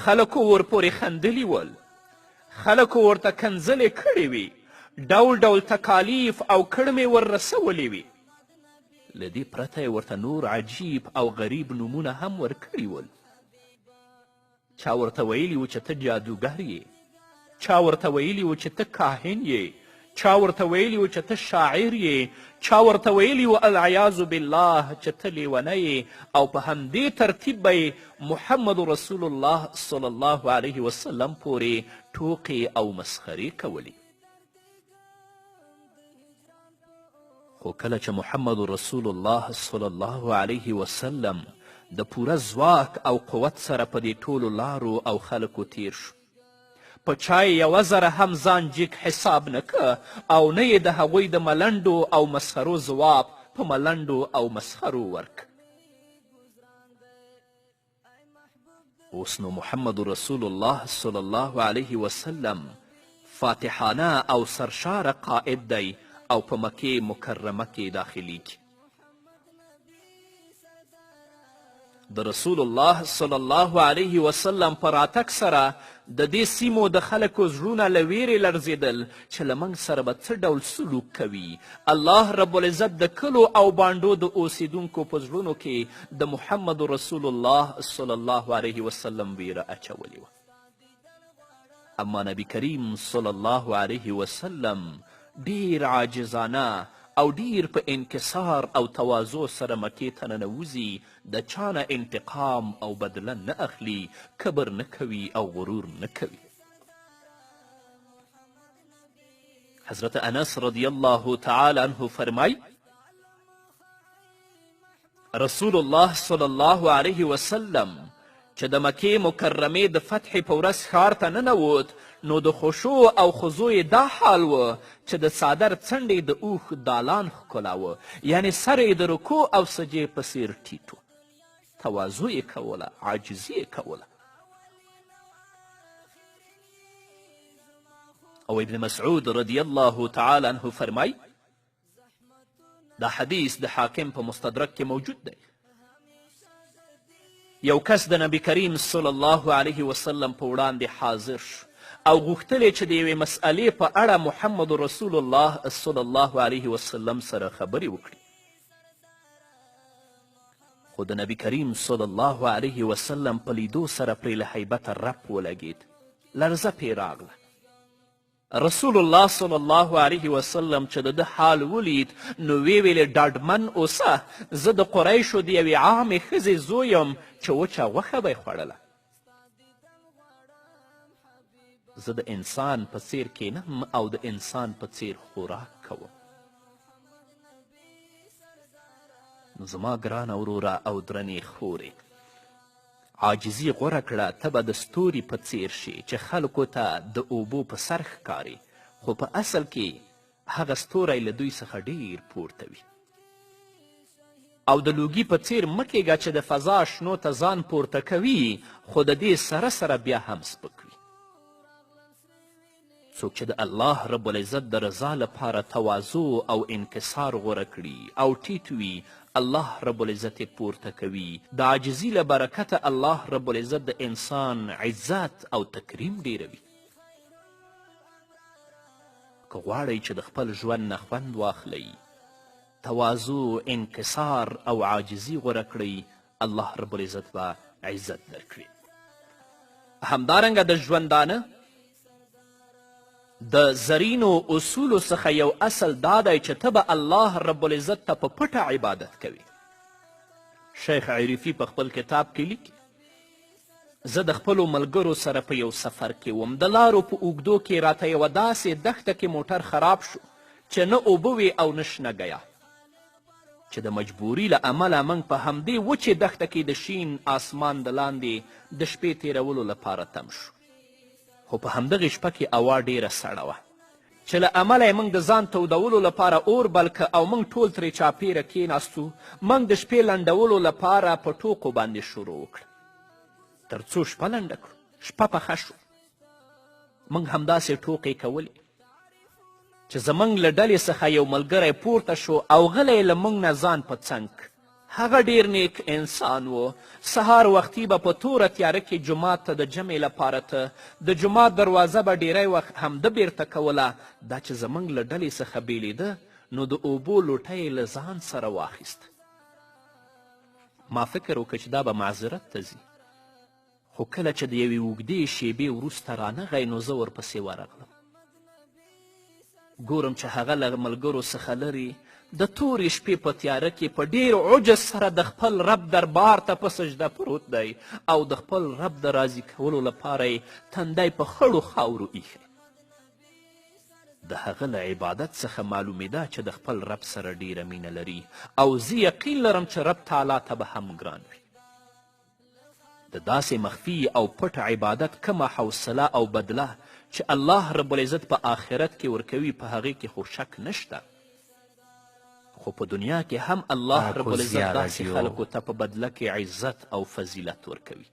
خلکو ورپورې خندلي ول، خلکو ورته کنځلې کړې وي، ډول ډول تکالیف او کړمې وررسولې وي. له دې پرته یې ورته نور عجیب او غریب نومونه هم ورکړي ول. چا ورته ویلي و چې ته جادوګر یې، چا ورته ویلي و چې ته کاهن یې، چا ورته ویلي و چې ته شاعر یې، چا ورته ویلي و العیاذ بالله چې ته لیونی یې. او په همدې ترتیب به محمد رسول الله صلی الله علیه وسلم پورې ټوقې او مسخرې کولې. خو کله چې محمد رسول الله صلی الله علیه وسلم د پوره ځواک او قوت سره په دې ټولو لارو او خلکو تیر شو، په چا یې یوه ذره هم ځان جګ حساب نه که او نه یې د هغوی د ملنډو او مسخرو ځواب په ملنډو او مسخرو ورک. اوس نو محمد رسول الله صلی الله علیه وسلم فاتحانه او سرشاره قائد دی او په مکې مکرمه کې داخلیږي. د رسول الله صلی الله علیه وسلم په راتګ سره د دې سیمو د خلکو زړونه له ویرې لړزېدل چې له موږ سره به څه ډول سلوک کوي. الله رب العزت د کلو او بانډو د اوسیدونکو په زړونو کې د محمد رسول الله صلی الله علیه وسلم ویره اچولې وه. اما نبی کریم صلی الله علیه وسلم ډیر عاجزانه او ډیر په انکسار او تواضع سره مکې ته ننوځي، د چا نه انتقام او بدله نه اخلي، کبر نه کوي او غرور نه کوي. حضرت انس رضی الله تعالی عنه فرمای رسول الله صلی الله علیه وسلم چې د مکې مکرمې د فتح په ورځ ښار ته ننوت، نو د خشوع او خضوع یې دا حال و چې د څادر څنډې د اوښ دالان ښکلاوه، یعنې سر یې د رکوع او سجې په څیر ټیټ و. تواضع یې کوله، عاجزي یې کوله. او ابن مسعود رضی الله تعالی عنه فرمای دا حدیث د حاکم په مستدرک کې موجود دی. یو کس د نبی کریم صلی الله علیه وسلم په وړاندې حاضر شو او غوښتل چې د یوې مسئلې په اړه محمد رسول الله صلی الله علیه وسلم سره خبرې وکړي. خو د نبی کریم صلی الله علیه وسلم په لیدو سره پرې له هیبته رپ ولګید، لرزه پرې راغله. رسول الله صلی الله علیه وسلم چې د ده حال ولید نو ویې ویلې ډاډمن اوسه، زه د قریشو د یوې عامې ښځې زوی یم چې وچه غوښه به یې خوړله. زه د انسان په څیر کینم او د انسان په څیر خوراک کوم. نو زما ګرانه وروره او درنې خورې، عاجزي غوره کړه، ته به د ستوري په څیر شي چې خلکو ته د اوبو په سر ښکاري، خو په اصل کې هغه ستوری له دوی څخه ډیر پورته وي. او د لوګي په څیر مه کیږه چې د فضا شنو ته ځان پورته کوي، خو د دې سره سره بیا هم سپک وي. څوک چې د الله رب العزت د رضا لپاره تواضع او انکسار غوره کړي او ټیټ وي، الله رب العزت یې پورته کوي. د عاجزي له برکته الله رب العزت د انسان عزت او تکریم ډیروي. که غواړئ چې د خپل ژوند نه خوند واخلئ، تواضع، انکسار او عاجزي غوره کړئ، الله رب العزت به عزت درکړي. همدارنګه د ژوندانه د زرینو اصولو څخه یو اصل دا دی چې ته به الله رب العزت ته په پټه عبادت کوي. شیخ عریفي په خپل کتاب کې لیکي، زه د خپلو ملګرو سره په یو سفر کې وم، د لارو په اوږدو کې راته یوه داسې دښته کې موټر خراب شو چې نه اوبه وې او نه شنه ګیاه، چې د مجبوري له امله موږ په همدې وچې دښته کې د شین آسمان د لاندې د شپې تیرولو لپاره تم شو. خو په همدغې شپه کې هوا ډیره سړه وه چې له امله یې موږ د ځان تودولو لپاره اور بل که او موږ ټول ترې چاپیره کېناستو. موږ د شپې لنډولو لپاره په ټوکو باندې شروع وکړه تر څو شپه لنډه کړو. شپه پخه شو، موږ همداسې ټوکې کولې چې زموږ له ډلې څخه یو ملګری پورته شو او غلی له موږ نه ځان په څنګ. هغه ډیر نیک انسان و. سهار وختي به په توره تیاره کې جومات ته د جمع لپاره ته د جومات دروازه به ډیری وخت همده بیرته کوله. دا چې زموږ له ډلې څخه بیلیده نو د اوبو لوټه یې له ځان سره واخیسته. ما فکر وکړ چې دا به معذرت ته ځي، خو کله چې د یوې اوږدې شیبې وروسته رانغی نو زه ورپسې ورغلم. ګورم چې هغه له ملګرو څخه لرې د تورې شپې په تیاره کې په ډیر عجز سره د خپل رب دربار ته په سجده پروت دی او د خپل رب د راضي کولو لپاره یې تندی په خړو خاورو ایښی. د هغه له عبادت څخه معلومېده چې د خپل رب سره ډیره مینه لري او زه یقین لرم چې رب تعالی ته به هم ګران وي. د داسې مخفي او پټ عبادت کمه حوصله او بدله چې الله رب العزت په آخرت کې ورکوي په هغې کې خو شک نشته. خو په دنیا کې هم الله رب العزت داسې خلکو ته په بدله کې عزت او فضیلت ورکوي.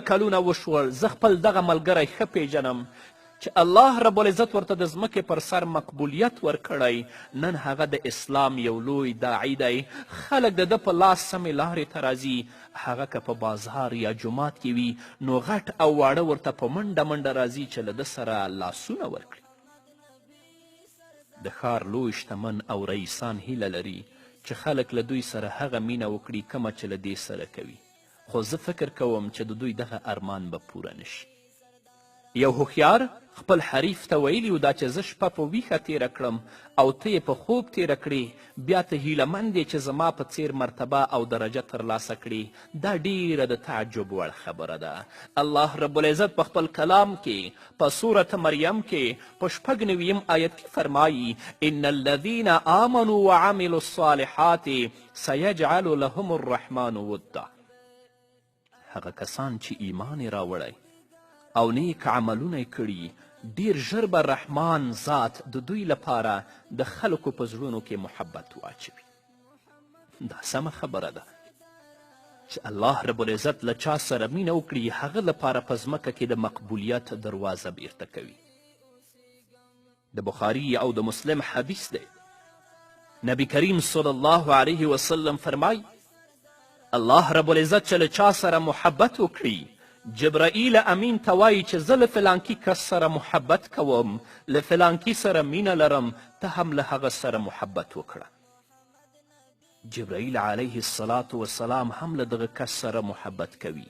کلونه وشول زه خپل دغه ملګری ښه پیژنم چې الله رب العزت ورته د ځمکې پر سر مقبولیت ورکړی. نن هغه د اسلام یو لوی داعی دی. خلک د ده په لاس سمې لارې ته راځي. هغه که په بازار یا جومات کې وي نو غټ او واړه ورته په منډه راځي چې له ده سره لاسونه ورکړي. د ښار لوی شتمن او رئیسان هیله لري چې خلک له دوی سره هغه مینه وکړي کومه چې له دې سره کوي، خو زه فکر کوم چې د دوی دغه ارمان به پوره نشي. یو هوښیار خپل حریف ته ویلي و دا چې زه شپه په ویښه تیره کړم او ته یې په خوب تیره کړې، بیا ته هیلهمند یې چې زما په څیر مرتبه او درجه ترلاسه کړې. دا ډیره د تعجب وړ خبره ده. الله رب العزت په خپل کلام کې په سورة مریم کې په 96 آیت کې فرمایي ان الذین آمنوا وعملوا الصالحات سیجعل لهم الرحمن ودا. هغه کسان چې ایمان یې راوړی او نیک عملونه یې کړي ډیر ژر به رحمان ذات د دوی لپاره د خلکو په زړونو کې محبت واچوي. دا سمه خبره ده چې الله رب العزت له چا سره مینه وکړي هغه لپاره په ځمکه کې د مقبولیت دروازه بیرته کوي. د بخاري او د مسلم حدیث دی نبی کریم صلی الله علیه وسلم فرمای الله رب العزت چې له چا سره محبت وکړي جبرائیل امین ته وایي چې زه له فلانکي کس سره محبت کوم له فلانکي سره مینه لرم ته هم له هغه سره محبت وکړه جبرائیل علیه الصلاة والسلام هم له دغه کس سره محبت کوي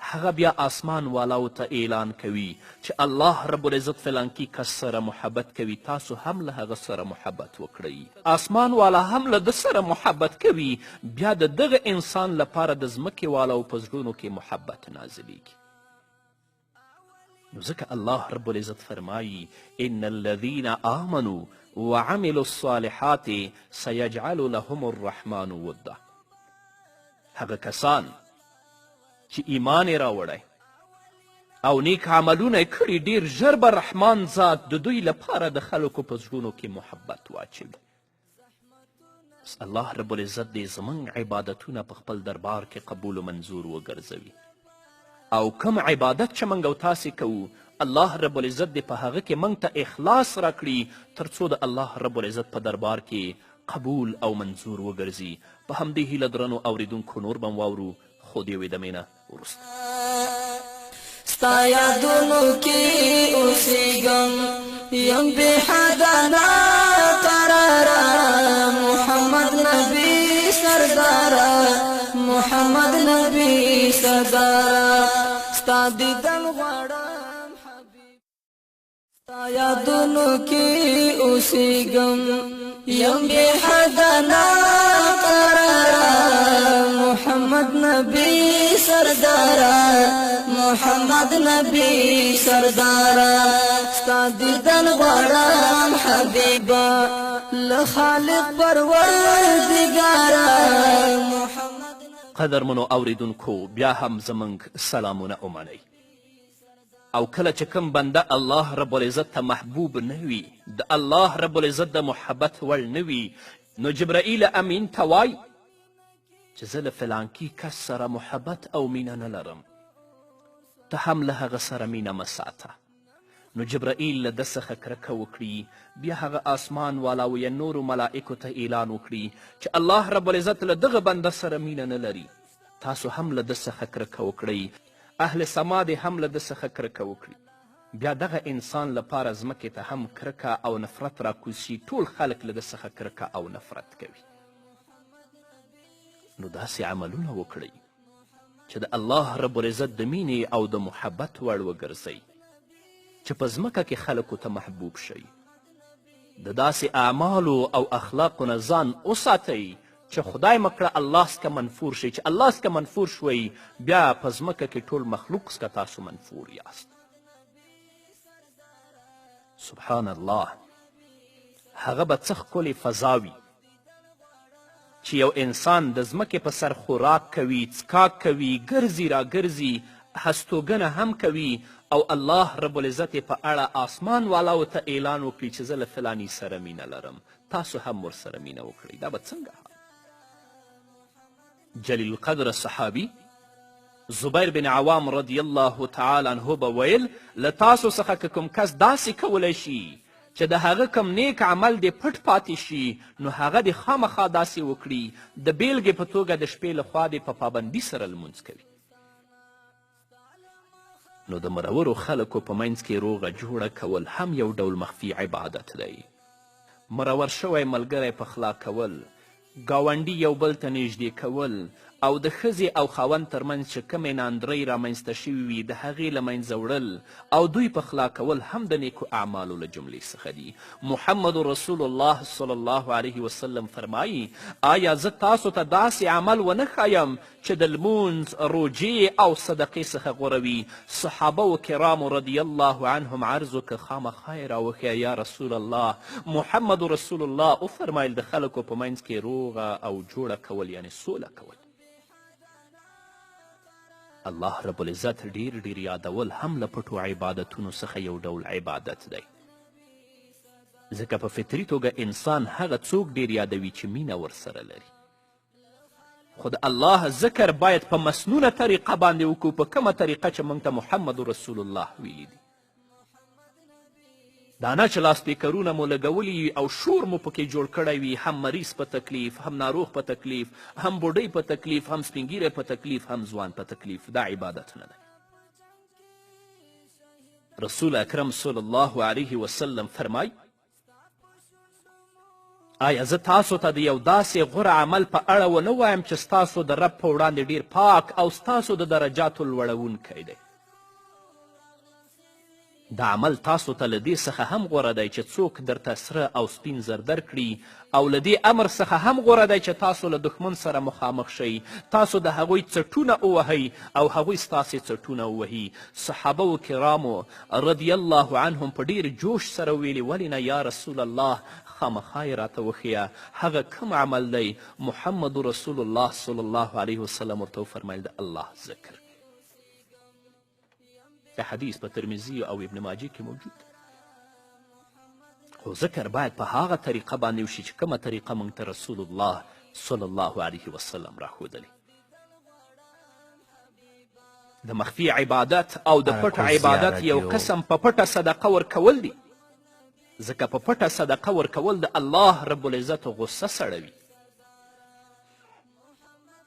هغه بیا آسمان والاو ته اعلان کوي چې الله رب العزت فلانکي کس سره محبت کوي تاسو هم له هغه سره محبت وکړئ آسمان والا هم له ده سره محبت کوي بیا د دغه انسان لپاره د ځمکې والاو په زړونو کې محبت نازلیږي نو ځکه الله رب العزت فرمایي ان الذین آمنوا وعملوا الصالحات سیجعل لهم الرحمن ودا هغه کسان چې ایمان یې راوړی او نیک عملونه یې کړي ډېر ژر به رحمان ذات د دوی لپاره د خلکو په زړونو کې محبت واچوي بس الله رب العزت دې زموږ عبادتونه په خپل دربار کې قبول و منظور وګرځوي او کوم عبادت چې موږ او تاسې کوو الله رب العزت دې په هغه کې موږ ته اخلاص راکړي تر څو د الله رب العزت په دربار کې قبول او منظور وګرځي په همدې هیله درنو اوریدونکو نور به واورو خو د یوې دمې نه وروسته ستا یادونو کې اوسېږم یم بې حده ناقراره محمد نبي سرداره محمد نبي سرداره ستا دیدن غواړم حبیب ستا یادونو کې اوسېږم یم بې حده ناقراره محمد نبی سرداره محمد نبی سرداره ستا دیدن غواړم حبیبا له خالق پروردګاره قدرمنو اوریدونکو بیا هم زموږ سلامونه ومنئ او کله چې کوم بنده الله رب العزت ته محبوب نه وي د الله رب العزت د محبت وړ نه وي نو جبرائیل امین ته وایي چې زه له فلانکي کس سره محبت او مینه نه لرم ته هم له هغه سره مینه مه ساته نو جبرائیل له ده څخه کرکه وکړي بیا هغه آسمان والاو یا نورو ملائکو ته اعلان وکړي چې الله رب العزت له دغه بنده سره مینه نه لري تاسو هم له ده څخه کرکه وکړئ اهل سما دې هم له ده څخه کرکه وکړي بیا دغه انسان لپاره ځمکې ته هم کرکه او نفرت راکوز شي ټول خلک له ده څخه کرکه او نفرت کوي نو داسې عملونه وکړئ چې د الله رب العزت د مینې او د محبت وړ وګرځئ چې په ځمکه کې خلکو ته محبوب شئ د داسې اعمالو او اخلاقو نه ځان وساتئ چې خدای مکړه الله څخه منفور شئ چې الله څخه منفور شوئ بیا په ځمکه کې ټول مخلوق څخه تاسو منفور یاست سبحان الله هغه به څه ښکلې فضا وي چې یو انسان د ځمکې په سر خوراک کوي څکاک کوي ګرځي راګرځي هستوګنه هم کوي او الله رب العزت په اړه آسمان والاو ته اعلان وکړي چې زه له فلاني سره مینه لرم تاسو هم ورسره مینه وکړئ دا به څنګه جلیل القدر صحابي زبیر بن عوام رضی الله تعالی عنه به ویل له تاسو څخه که کوم کس داسې کولی شي چې د هغه کم نیک عمل دې پټ پاتې شي نو هغه دې خامخا داسې وکړي د بیلګې په توګه د شپې لخوا دې په پابندي سره لمونځ کوي نو د مرورو خلکو په منځ کې روغه جوړه کول هم یو ډول مخفي عبادت دی مرور شوی ملګری پخلا کول ګاونډي یو بل ته نږدې کول او د ښځې او خاوند ترمنځ چې کومې ناندرۍ رامنځته شوي وي د هغې له منځه وړل او دوی پخلا کول هم د نیکو اعمالو له جملې څخه دي محمد رسول الله صلی الله علیه وسلم فرمایي آیا زه تاسو ته داسې عمل ونه ښایم چې د لمونځ روجې او صدقې څخه غوره وي صحابه و کرامو رضی الله عنهم عرض وکړه خامخا یې راوښیه یا رسول الله محمد رسول الله وفرمایل د خلکو په منځ کې روغه او جوړه کول یعنې سوله کول الله رب العزت ډیر ډیر یادول هم له پټو عبادتونو څخه یو ډول عبادت دی ځکه په فطري توګه انسان هغه څوک ډیر یادوي چې مینه ورسره لري خو د الله ذکر باید په مسنونه طریقه باندې وکړو په کومه طریقه چې موږ ته محمد رسول الله ویلي دي دا نه چې لاسپیکرونه مو لګولي وي او شور مو پکې جوړ کړی وي، هم مریض په تکلیف، هم ناروغ په تکلیف، هم بوډۍ په تکلیف، هم سپینګیری په تکلیف، هم ځوان په تکلیف. دا عبادت نه دی. رسول اکرم صلی الله علیه وسلم فرمای آیا زه تاسو ته د یو داسې غوره عمل په اړه ونه وایم چې ستاسو د رب په وړاندې ډیر پاک او ستاسو د درجاتو لوړوونکی دی؟ دا عمل تاسو ته له دې څخه هم غوره دی چې څوک درته سره او سپین زر درکړي، او له دې امر څخه هم غوره دی چې تاسو له دښمن سره مخامخ شئ، تاسو د هغوی څټونه ووهئ او هغوی ستاسې څټونه ووهي. صحابه کرامو رضی الله عنهم په ډیر جوش سره ویلي ولې نه یا رسول الله، خامخا یې راته وښیه هغه کوم عمل دی؟ محمد رسول الله صلی الله علیه وسلم ورته وفرمیل د الله ذکر. د حدیث په ترمذي او ابن ماجه کې موجود. خو ذکر باید په هغه طریقه باندې وشي چې کومه طریقه موږ ته رسول الله صلی الله علیه وسلم راښودلې. د مخفي عبادت او د پټ عبادت یو قسم په پټه صدقه ورکول دی، ځکه په پټه صدقه ورکول د الله رب العزت غصه سړوي.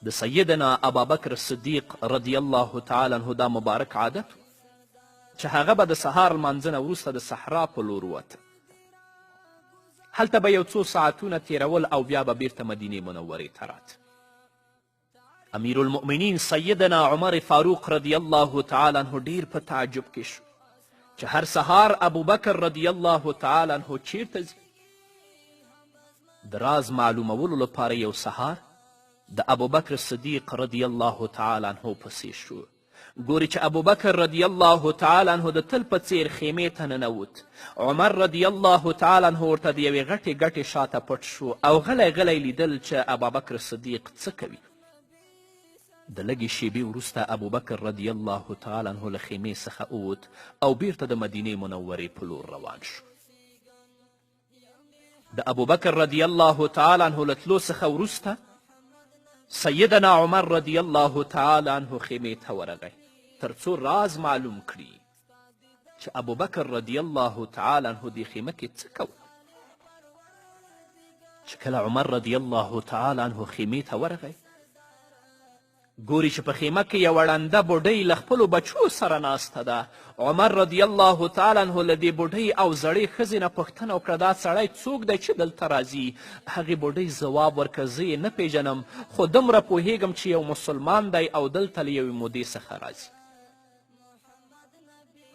د سیدنا ابابکر صدیق رضی الله تعالی عنه دا مبارک عادت چې هغه به د سهار لمانځه نه وروسته د صحرا په لور وته. هلته به یو څو ساعتونه تیرول او بیا به بیرته مدینې منورې ته راته. امیر المؤمنین سیدنا عمر فاروق رضی الله تعالی عنه ډیر په تعجب کې شو چې هر سهار ابوبکر رضی الله تعالی عنه چیرته ځي. د راز معلومولو لپاره یو سهار د ابوبکر صدیق رضی الله تعالی عنه پسې شو. ګوري چې ابوبکر رضی الله تعالی عنه د تل په څیر خیمې ته ننوت. عمر رضی الله تعالی عنه ورته د یوې غټې غټې شاته پټ شو او غلی غلی لیدل چې ابوبکر صدیق څه کوي. د لږې شیبې وروسته ابوبکر رضی الله تعالی عنه له خیمې څخه ووت او بیرته د مدینې منورې په لور روان شو. د ابوبکر رضی الله تعالی عنه له تلو څخه وروسته سیدنا عمر رضی الله تعالی عنه خیمې ته ورغی تر څو راز معلوم کړي چې ابوبکر رضی الله تعالی عنه دې خیمه کې څه کوي. چې کله عمر رضی الله تعالی عنه خیمې ته ورغی ګوري چې په خیمه کې یوه ړنده بوډۍ له خپلو بچو سره ناسته ده. عمر رضی الله تعالی عنه له دې بوډۍ او زړې ښځې نه پوښتنه وکړه دا سړی څوک دی چې دلته راځي؟ هغې بوډۍ ځواب ورکړه زه یې نه پیژنم خو دومره پوهیږم چې یو مسلمان دی او دلته له یوې مودې څخه راځي.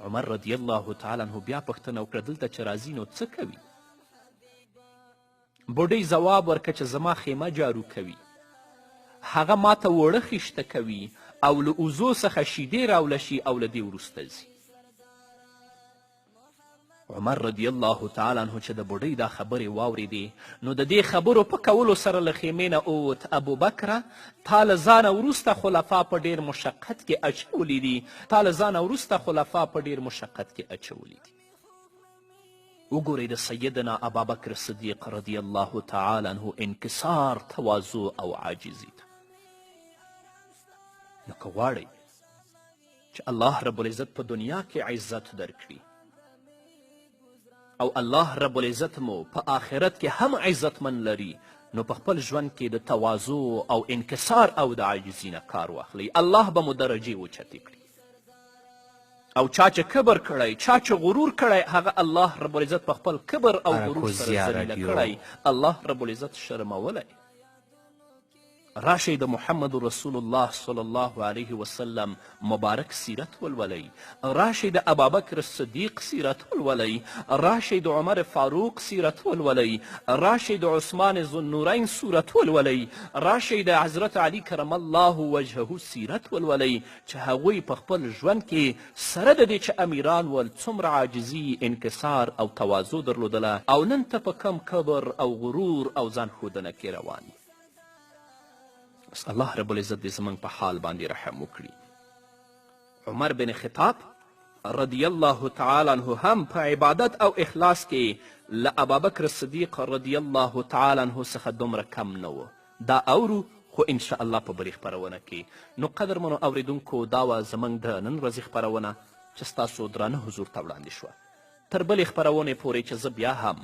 عمر رضی الله تعالی عنه بیا پوښتنه وکړه دلته چې راځي نو څه کوي؟ بوډۍ ځواب ورکړه چې زما خیمه جارو کوي، هغه ماته وړه خیشته کوي او له اوزو څخه شیدې راوله شي او له دې وروسته ځي. عمر رضی الله تعالی عنه چې د بوډۍ دا خبرې واورېدې نو د دې خبرو په کولو سره له خیمې نه ووت. ابوبکره تا له ځانه وروسته خلفا په ډېر مشقت کې اچولي دي، تا له ځانه وروسته خلفا په ډېر مشقت کې اچولي دي. وګورئ د سیدنا ابابکر صدیق رضی الله تعالی عنه انکسار، تواضع او عاجزي ته. نو که غواړئ چې الله رب العزت په دنیا کې عزت درکړي او الله رب العزت مو په آخرت کې هم عزتمن لري نو په خپل ژوند کې د تواضع او انکسار او د عاجزي نه کار واخلئ. الله به مو درجې اوچتې کړي. او چا چې کبر کړی، چا چې غرور کړی، هغه الله رب العزت په خپل کبر او غرور سره ذلیله کړی، الله رب العزت شرمولی. راشئ د محمد رسول الله صلی الله علیه وسلم مبارک سیرت ولولئ، راشئ د ابابکر صدیق سیرت ولولئ، راشئ د عمر فاروق سیرت ولولئ، راشئ د عثمان ذوالنورین سیرت ولولئ، راشئ د حضرت علی کرم الله وجهه سیرت ولولئ چې هغوی په خپل ژوند کې سره د دې چې امیران ول څومره عاجزي، انکسار او تواضع درلودله او نن ته په کم کبر او غرور او ځان ښودنه کې روان دي. بس الله رب العزت دې زموږ په حال باندې رحم وکړي. عمر بن خطاب رضی الله تعالی عنه هم په عبادت او اخلاص کې له ابابکر صدیق رضی الله تعالی عنه څخه دومره کم نه و. دا اورو خو انشاءالله په بلې خپرونه کې. نو قدرمنو اوریدونکو دا وه زموږ د نن ورځې خپرونه چې ستاسو درانه حضور ته وړاندې شوه. تر بلې خپرونې پورې چې زه بیا هم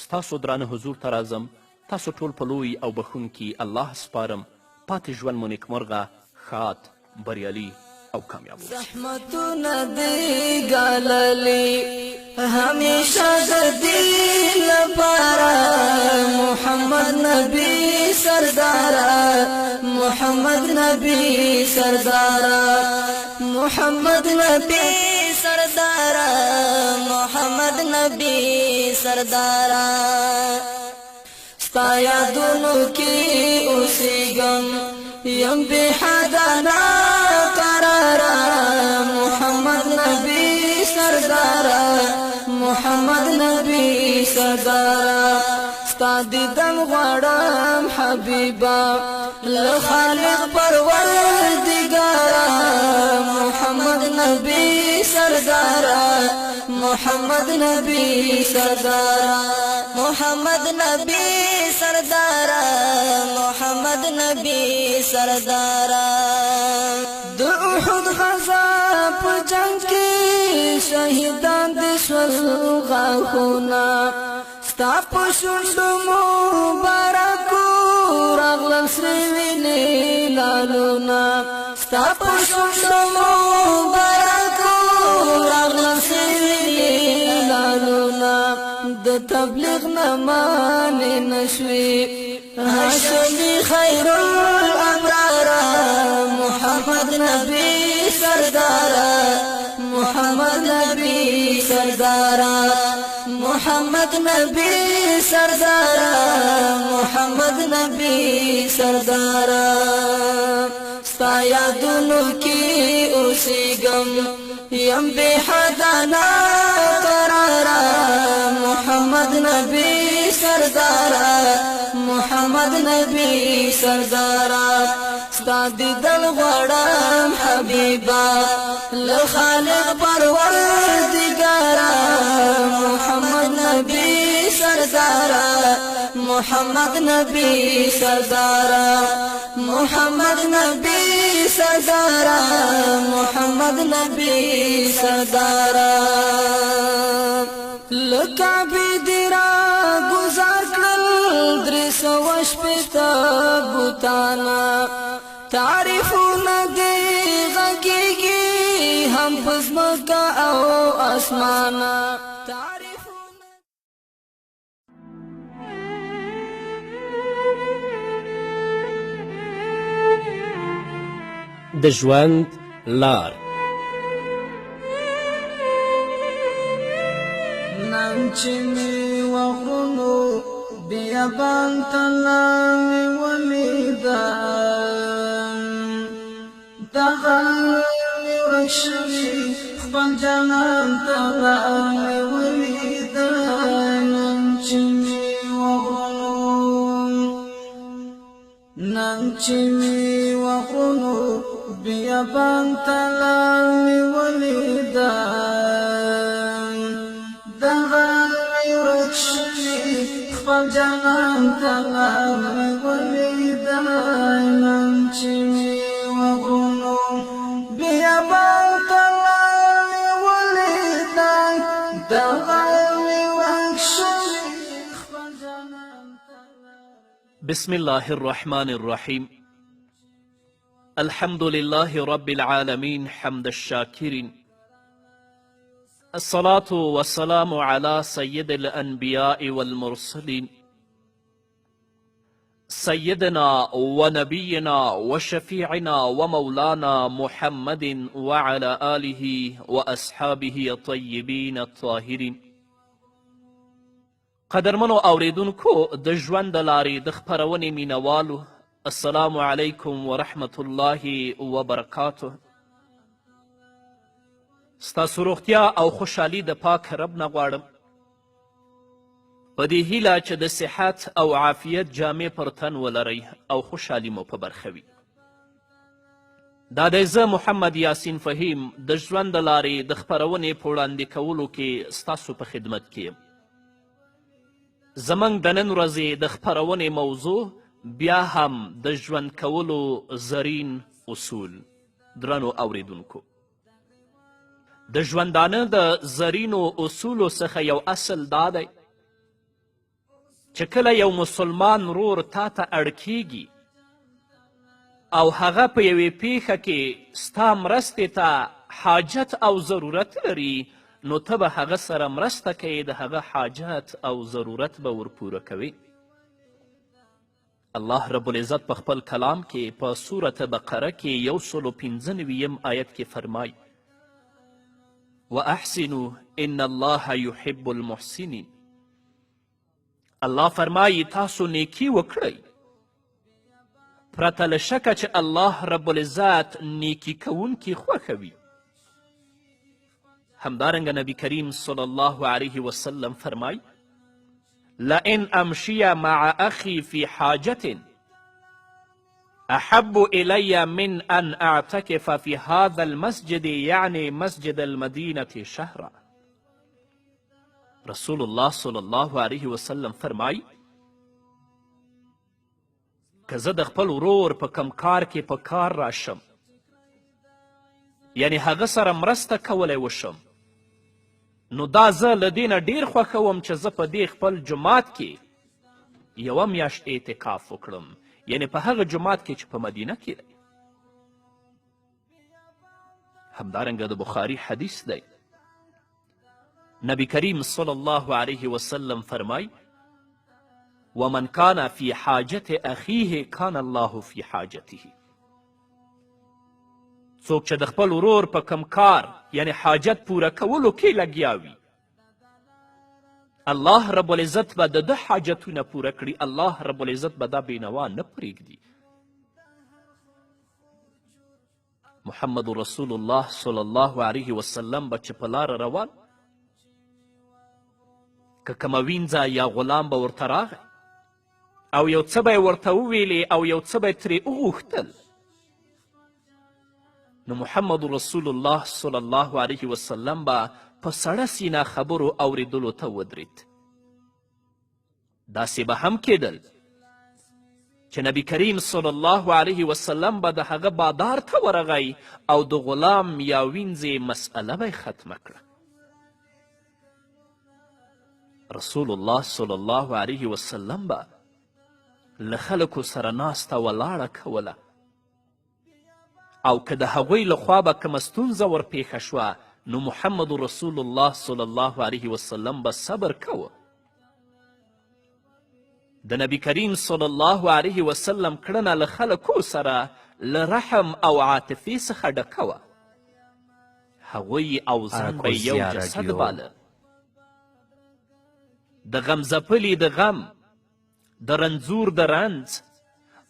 ستاسو درانه حضور ته راځم تاسو ټول په لوی او بخونکي الله سپارم. پاتې ژوند مو نیکمرغه، ښاد، بریالي او کامیاب اوسئ. زحمتونه دې ګاللې همیشه د دې لپاره محمد نبي سرداره، محمد نبي سرداره، محمد نبي سرداره، محمد نبي سرداره. ستا یادونو کې اوسېږم یم بې حده ناقراره، محمد نبي سرداره، محمد نبي سرداره. ستا دیدن غواړم حبیبا له خالق پروردګاره، محمد نبي سرداره، محمد نبي سرداره، محمد نبي سرداره، محمد نبي سرداره. د احد غزا په جنگ کې شهیدان دي شول غاښونه، ستا په شونډو مبارکو راغلل سرې وینې لالونه، ستا په شونډو مبارکو راغلل سرې وینې لالونه. د تبلیغ نه مانې نشوې هاشمي خیر الابراره، محمد نبي سرداره، محمد نبي سرداره، محمد نبي سرداره، محمد نبي سرداره. ستا یادونو کې اوسېږم یم بې حده ناقراره، محمد نبي سرداره، محمد نبي سرداره. ستا دیدن غواړم حبیبا له خالق پروردګاره، محمد نبي سرداره، محمد نبي سرداره، محمد نبي سرداره، محمد نبي سرداره. لکعبې دې را گزار کړل 300 شپېته بوتانه، تعریفونه دې غږېږي هم په ځمکه او اسمانه. د ژوند لار. نن چې مې وغرونو بیابان ته لارې ولیدم، دغه مې ورک شوي خپل جانان ته لارې ولیدم. نن چې مې وغرونو، نن چې مې وغرونو بیابان ته لارې ولیدم، دغه مې ورک شوي خپل جانان ته لارې ولیدم. نن چې مې وغرونو بیابان ته لارې ولیدم، دغه مې ورک شوي خپل جانان ته لارې. بسم الله الرحمن الرحيم. الحمد لله رب العالمين حمد الشاكرين، الصلاة والسلام على سيد الأنبياء والمرسلين سيدنا ونبينا وشفيعنا ومولانا محمد وعلى آله وأصحابه الطيبين الطاهرين. قدرمنو اوریدونکو د ژوند د لارې د خپرونې مینوالو، السلام علیکم ورحمة الله وبرکاته. ستاسو روغتیا او خوشحالي د پاک رب نه غواړم، په دې هیله چې د صحت او عافیت جامې پر تن ولرئ او خوشحالي مو په برخه وي. دا دی زه محمد یاسین فهیم د ژوند د لارې د خپرونې په وړاندې کولو کې ستاسو په خدمت کې یم. زموږ د نن ورځې د خپرونې موضوع بیا هم د ژوند کولو زرین اصول. درنو اوریدونکو، د ژوندانه د زرینو اصولو څخه یو اصل دا دی چې کله یو مسلمان ورور تا ته اړ کیږي او هغه په یوې پیښه کې ستا مرستې ته حاجت او ضرورت لري نو ته به هغه سره مرسته کوې د هغه حاجت او ضرورت به ورپوره کوې. الله رب العزت په خپل کلام کې په سورة بقره کې 195 آیت کې فرمای واحسنوا ان الله يحب المحسنین. الله فرمایي تاسو نیکي وکړئ پرته له شکه چې الله رب العزت نیکي کوونکي خوښوي. همدارنګه نبی کریم صلی الله علیه وسلم فرمای لئن امشي مع اخي في حاجة احب الي من ان اعتكف في هذا المسجد يعني مسجد المدينة شهرا. رسول الله صلی الله علیه وسلم فرمای که زه د خپل ورور په کم کار کې په کار راشم یعنی هغه سره مرسته کولی وشم نو دا زه له دې نه ډیر خوښوم چې زه په دې خپل جماعت کې یوه میاشت اعتکاف وکړم یعنی په هغه جماعت کې چې په مدینه کې دی. همدارنګه د بخاري حدیث دی نبی کریم صلی الله علیه وسلم فرمای ومن کان فی حاجت اخیه کان الله فی حاجته. څوک چې د خپل ورور په کم کار یعنی حاجت پوره کولو کې لګیا وي الله رب العزت به د ده حاجتونه پوره کړي. الله رب العزت به دا بینوا نه پرېږدي. محمد رسول الله صلی الله علیه وسلم به چې په لاره روان که کومه وینځه یا غلام به ورته راغی او یو څه به یې ورته وویلې او یو څه به یې ترې وغوښتل نو محمد رسول الله صلی الله علیه وسلم به په سړه سینه خبرو اوریدلو ته ودرید. داسې به هم کېدل چې نبی کریم صلی الله علیه وسلم به د هغه بادار ته ورغی او د غلام یا وینځې مسئله به یې ختمه کړه. رسول الله صلی الله علیه وسلم به له خلکو سره ناسته ولاړه کوله او که د هغوی لخوا به کومه ستونزه ورپېښه شوه نو محمد رسول الله صلی الله علیه وسلم به صبر کوه. د نبی کریم صلی الله علیه وسلم کړنه له خلکو سره له رحم او عاطفې څخه ډکه وه. هغوی او ځان به یو جسد باله. د غم ځپلي د غم د رنځور د رنځ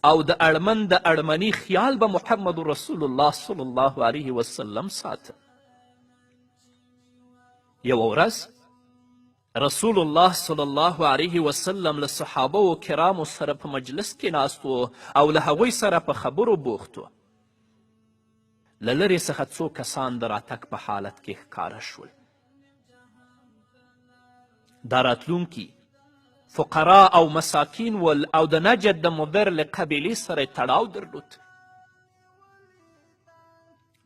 او د اړمن د اړمني خیال به محمد رسول الله صلی الله علیه وسلم ساته. یوه ورځ رسول الله صلی الله علیه وسلم له صحابه و کرامو سره په مجلس کې ناست و او له هغوی سره په خبرو بوخت و. له لرې څخه څو کسان د راتګ په حالت کې ښکاره شول. دا راتلونکي فقرا او مساکین ول او د نجد د مضر له قبیلې سره تړاو درلود.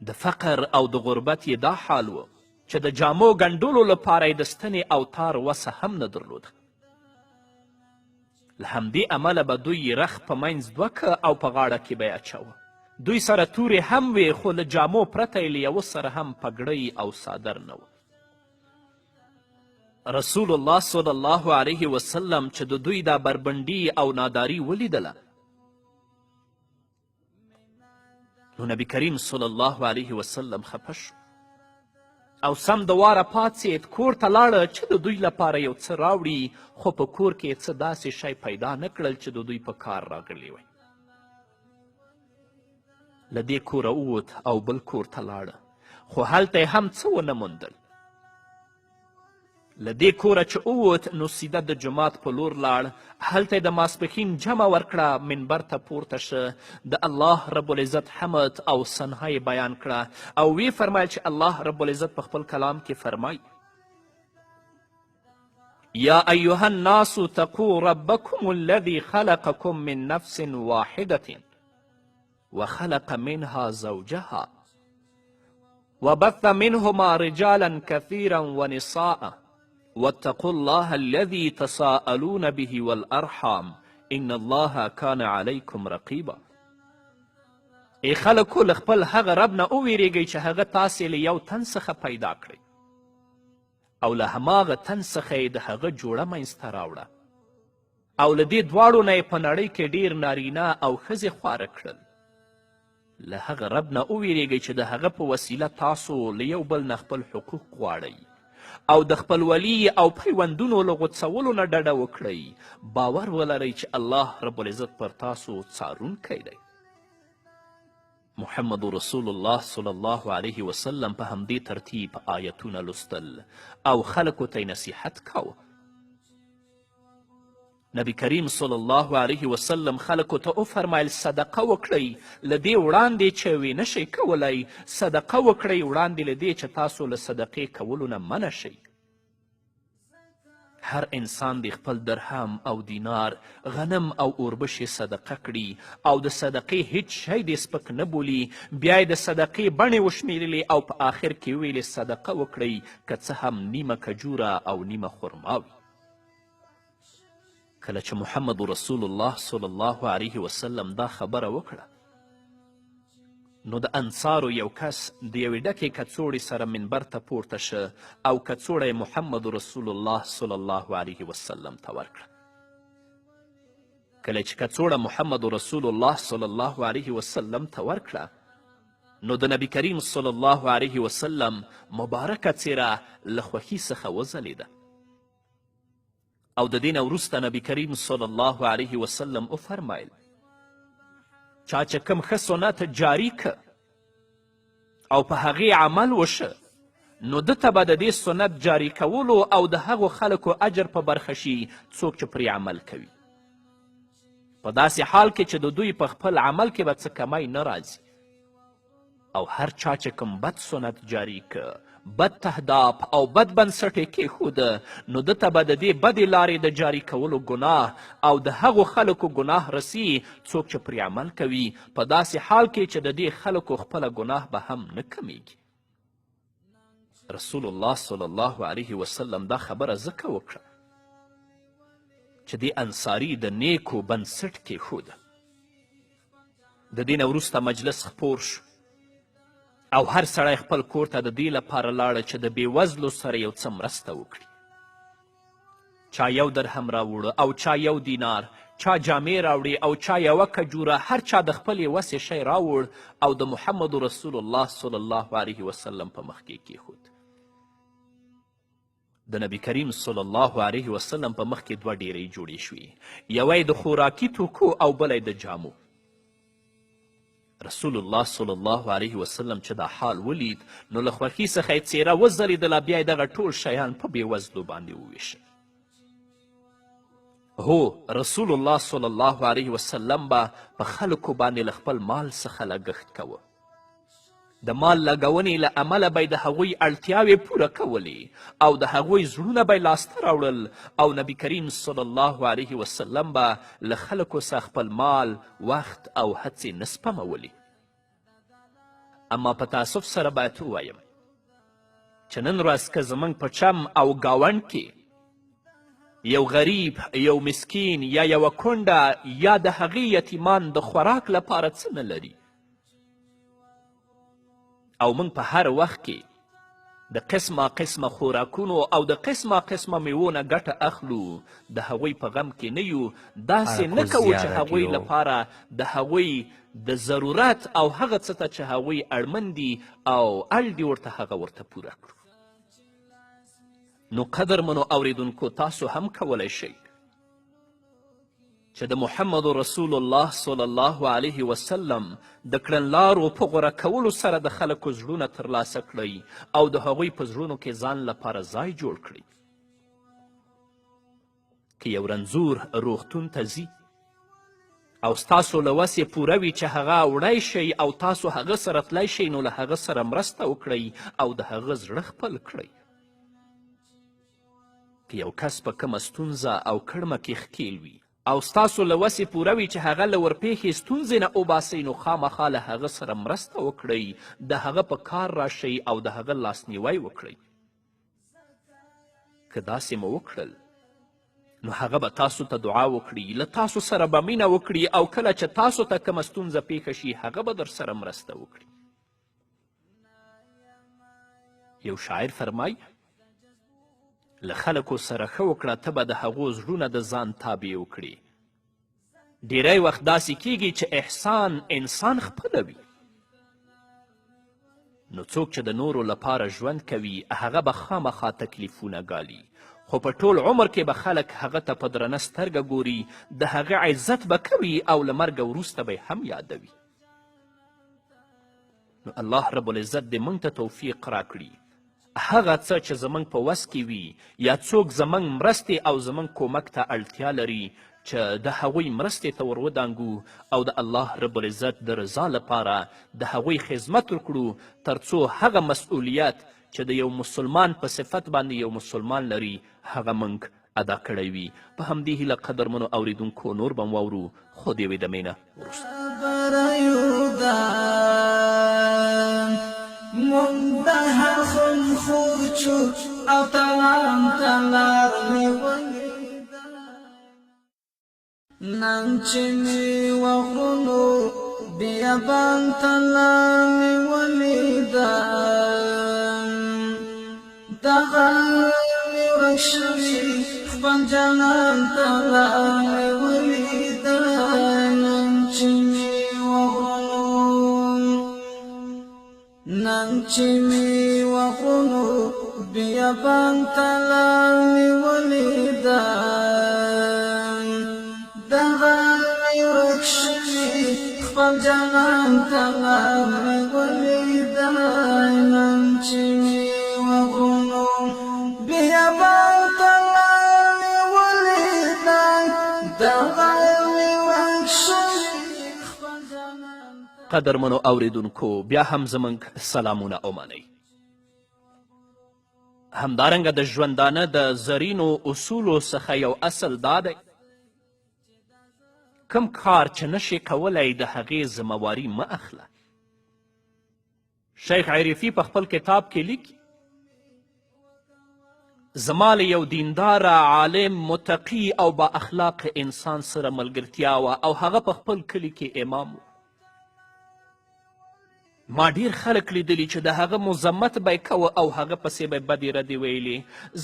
د فقر او د غربت یې دا حال و چې د جامو ګنډلو لپاره یې د ستنې او تار وسه هم نه درلوده. له همدې امله به دوی رخ په منځ دوکه او په غاړه کې به یې اچوه. دوی سره تورې هم وې خو له جامو پرته یې له یوه سره هم پګړۍ او صادر نه و. رسول الله صلی الله علیه وسلم چې د دوی دا بربندي او ناداري ولیدله نو نبی کریم صلی الله علیه وسلم خفه شو او سم د واره پاڅېد کور ته لاړه چې د دوی لپاره یو څه راوړي خو په کور کې څه داسې شی پیدا نه کړل چې د دوی په کار راغلی وی. له دې کوره ووت او بل کور ته لاړه خو هلته یې هم څه ونه موندل. له دې کوره چې ووت نو سیده د جماعت په لور لاړ. هلته یې د ماسپښین جمع ورکړه منبر ته پورته شه د الله رب العزت حمد او ثنا یې بیان کړه او وی فرمایل چې الله رب العزت په خپل کلام کې فرمای یا ایها الناس اتقوا ربکم الذي خلقکم من نفس واحدة وخلق منها زوجها وبث منهما رجالا كثيرا ونساء واتقوا الله الذي تساءلون به والأرحام ان الله كان عليكم رقيبا. ای خلکو له خپل هغه رب نه وویرېږئ چې هغه تاسې له یو تن څخه پیدا کړئ او له هماغه تن څخه یې د هغه جوړه منځته راوړه او له دې دواړو نه یې په نړۍ کې ډېر نارینه او ښځې خواره کړل. له هغه رب نه وویرېږئ چې د هغه په وسیله تاسو له یو بل نه خپل حقوق غواړئ او د خپلولي او پیوندونو له غوڅولو نه ډډه وکړئ. باور ولرئ چې الله رب العزت پر تاسو څارونکی دی. محمد رسول الله صلی الله علیه وسلم په همدې ترتیب آیتونه لوستل او خلکو ته نصیحت کاوه. نبی کریم صلی الله علیه وسلم خلکو ته وفرمایل صدقه وکړئ له دې وړاندې چې وی نشئ کولی، صدقه وکړئ وړاندې له دې چې تاسو له صدقې کولو نه منع شئ. هر انسان د خپل درهم او دینار، غنم او اوربشې صدقه کړي او د صدقې هیڅ شی دې سپک نه بولي، بیا یې د صدقې بڼې وشمیرلې او په آخر کې ویلې صدقه وکړئ که څه هم نیمه کجوره او نیمه خرما وي. کله چې محمد رسول الله صلی الله علیه وسلم دا خبره وکړه نو د انصارو یو کس د یوې ډکې کڅوړې سره منبر ته پورته شه او کڅوړه یې محمد رسول الله صلی الله علیه وسلم ته ورکړه. کله چې کڅوړه محمد رسول الله صلی الله علیه وسلم ته ورکړه نو د نبی کریم صلی الله علیه وسلم مبارکه څیره له خوښي څخه وځلیده او د دې نه وروسته نبی کریم صلی الله علیه وسلم وفرمایل چا چې کوم ښه سنت جاري که او په هغې عمل وشه نو ده ته به د دې سنت جاري کولو او د هغو خلکو اجر په برخه شي څوک چې پرې عمل کوي، په داسې حال کې چې د دوی په خپل عمل کې به څه کمی نه راځي. او هر چا چې کوم بد سنت جاري که، بد تهداف او بد بنسټ یې کیښوده نو ده ته به د دې بدې لارې د جاري کولو ګناه او د هغو خلکو ګناه رسی څوک چې پرې عمل کوي، په داسې حال کې چې د دې خلکو خپله ګناه به هم نه کمیږي. رسول الله صلی الله علیه وسلم دا خبره ځکه وکړه چې دې انصاري د نیکو بنسټ کیښوده. د دې نه وروسته مجلس خپور شو او هر سړی خپل کور ته د دې لپاره لاړه چې د بېوزلو سره یو څه مرسته وکړي. چا یو درهم راوړه او چا یو دینار، چا جامې راوړې او چا یوه کجوره، هر چا د خپلې وسې شی راوړ او د محمد رسول الله صلی الله علیه وسلم په مخ کې کیښود. د نبی کریم صلی الله علیه وسلم په مخ کې دوه ډیرۍ جوړې شوې، یوه یې د خوراکي توکو او بله د جامو. رسول الله صلی الله علیه وسلم چې دا حال ولید نو له خوښي څخه یې څیره وځلیدله، بیا یې دغه ټول شیان په بېوزلو باندې وویشل. هو، رسول الله صلی الله علیه وسلم به په خلکو باندې له خپل مال څخه لګښت کوه. د مال لګونې له امله به د هغوی اړتیاوې پوره کولې او د هغوی زړونه به یې لاسته راوړل او نبی کریم صلی الله علیه وسلم به له خلکو څخه خپل مال، وخت او هڅې نه سپمولې. اما په تاسف سره باید ووایم چې نن ورځ که زموږ په چم او ګاونډ کې یو غریب، یو مسکین یا یوه کونډه یا د هغې یتیمان د خوراک لپاره څه نه لري او موږ په هر وخت کې د قسمه قسمه خوراکونو او د قسمه قسمه میوو نه ګټه اخلو، د هغوی په غم کې نه یو، داسې نه کوو چې هغوی لپاره د هغوی د ضرورت او هغه څه ته چې هغوی اړمن دي او اړ دي ورته هغه ورته پوره کړو. نو قدرمنو اوریدونکو، تاسو هم کولی شئ چې د محمد رسول الله صلی الله علیه وسلم د کړنلارو په غوره کولو سره د خلکو زړونه ترلاسه کړئ او د هغوی په زړونو کې ځان لپاره ځای جوړ کړئ. که یو رنځور روغتون ته ځي او ستاسو له وسې پوره وي چې هغه وړی شئ او تاسو هغه سره تلی شئ نو له هغه سره مرسته وکړئ او د هغه زړه خپل کړئ. که یو کس په کومه ستونزه او کړمه کې ښکیل وي او ستاسو له وسې پوره وي چې هغه له ورپېښې ستونزې نه وباسئ نو خامخا له هغه سره مرسته وکړئ، د هغه په کار راشئ او د هغه لاسنیوی وکړئ. که داسې مو وکړل نو هغه به تاسو ته دعا وکړي، له تاسو سره به مینه وکړي او کله چې تاسو ته کومه ستونزه پیښه شي هغه به در سره مرسته وکړي. یو شاعر فرمای له خلکو سره ښه وکړه ته به د هغو زړونه د ځان تابع وکړي. ډیری وخت داسې کیږي چې احسان انسان خپله وي، نو څوک چې د نورو لپاره ژوند کوي هغه به خامخا تکلیفونه ګالي، خو په ټول عمر کې به خلک هغه ته په درنه سترګه ګوري، د هغه عزت به کوي او له مرګه وروسته به هم یادوي. نو الله رب العزت دې موږ ته توفیق راکړي هغه څه چې زموږ په وس کې وي یا څوک زموږ مرستې او زموږ کومک ته اړتیا لري چې د هغوی مرستې ته ور ودانګو او د الله رب العزت د رضا لپاره د هغوی خدمت وکړو، تر څو هغه مسئولیت چې د یو مسلمان په صفت باندې یو مسلمان لري هغه موږ ادا کړی وي. په همدې هیله قدرمنو اوریدونکو نور به م واورو، خو د یوې دمې نه وروسته. مونږ د هر خون خور چو او تلام تلار مې ولیده، نن چې مې وغرونو بیابان تلار مې ولیده، دغه مې ورک شوي خپل جانان تلار مې ولیده، نن چې مې نن چې مې وغرونو بیابان تلار مې ولیده، دغه مې ورک شوي خپل جانان تلار مې ولیده، نن چې مې وغرونو بیابان تلار مې ولیده، دغه مې ورک شوي خپل جانان. قدرمنو اوریدونکو بیا هم زموږ سلامونه ومنئ. همدارنګه د ژوندانه د زرینو اصولو څخه یو اصل دا دی کم کار چې نشي کولی د هغې ذمهواري مه اخله. شیخ عرفي په خپل کتاب کې لیکي زما له یو دینداره عالم متقي او با اخلاق انسان سره ملګرتیا وه او هغه په خپل کلي کې امام و. ما ډیر خلک لیدلی چې د هغه مذمت به یې کوه او هغه پسې به یې بدې ردې ویلې.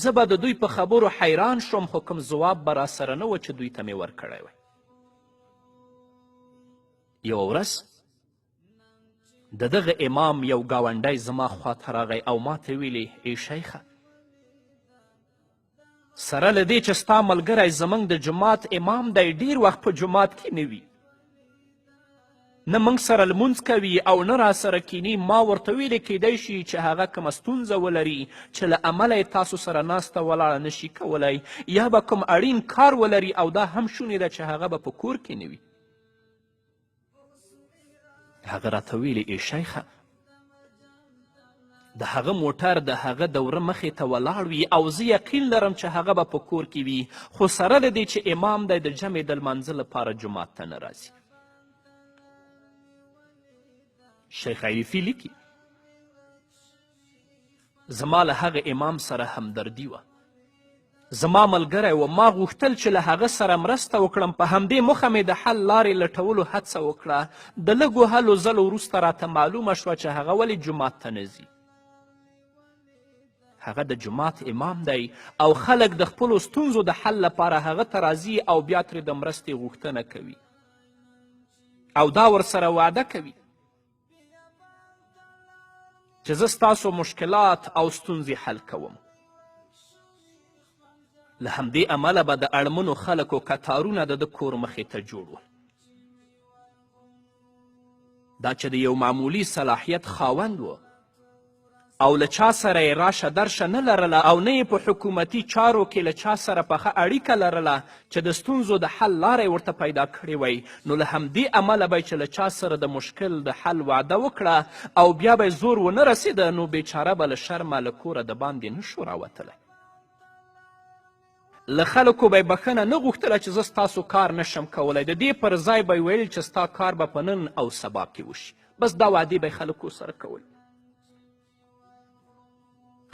زه به د دوی په خبرو حیران شوم خو کوم ځواب به راسره نه و چې دوی ته مې ورکړی وی. یوه ورځ د دغه امام یو ګاونډی زما خواته راغی او ما ته ویلې ای شیخه سره له دې چې ستا ملګری زموږ د جومات امام دی ډیر وخت په جومات کې نه وي، نه موږ سره لمونځ کوي او نه را سره کینی. ما ورته ویلې کیدی شي چې هغه کومه ستونزه ولري چې له امله یې تاسو سره ناسته ولاړه نشي کولی، یا به کوم اړین کار ولري او دا هم شونې ده چې هغه به په کور کې نه وي. هغه راته ویلې ای شیخه د هغه موټر د هغه دوره مخې ته ولاړ وي او زه یقین لرم چې هغه به په کور کې وي، خو سره له دې چې امام دی د جمعې د لمانځه لپاره جومات ته نه راځي. شیخ عرفي لیکي زما له هغه امام سره همدردي وه، زما ملګری و، ما غوښتل چې له هغه سره مرسته وکړم، په همدې موخه مې د حل لارې لټولو هڅه وکړه. د لږو هلو ځلو وروسته راته معلومه شوه چې هغه ولې جومات ته نه ځي. هغه د جومات امام دی او خلک د خپلو ستونزو د حل لپاره هغه ته راځي او بیا ترې د مرستې غوښتنه کوي او دا ورسره وعده کوي چې زه ستاسو مشکلات او ستونزې حل کوم. له همدې امله به د اړمنو خلکو کتارونه د کور مخې ته جوړ ول. دا چې د یو معمولي صلاحیت خاوند و او له چا سره یې راشه درشه نه لرله او نه یې په حکومتي چارو کې له چا سره پخه اړیکه لرله چې د ستونزو د حل لاره یې ورته پیدا کړې وی، نو له همدې امله به چې له چا سره د مشکل د حل وعده وکړه او بیا به زور ونه رسېده نو بیچاره به له شرمه له کوره د باندې نه شو راوتلی. له خلکو به یې بښنه نه غوښتله چې زه ستاسو کار نشم کولی، د دې پر ځای به یې ویل چې ستا کار به په نن او سبا کې وشي. بس دا وعدې به یې خلکو سره کول.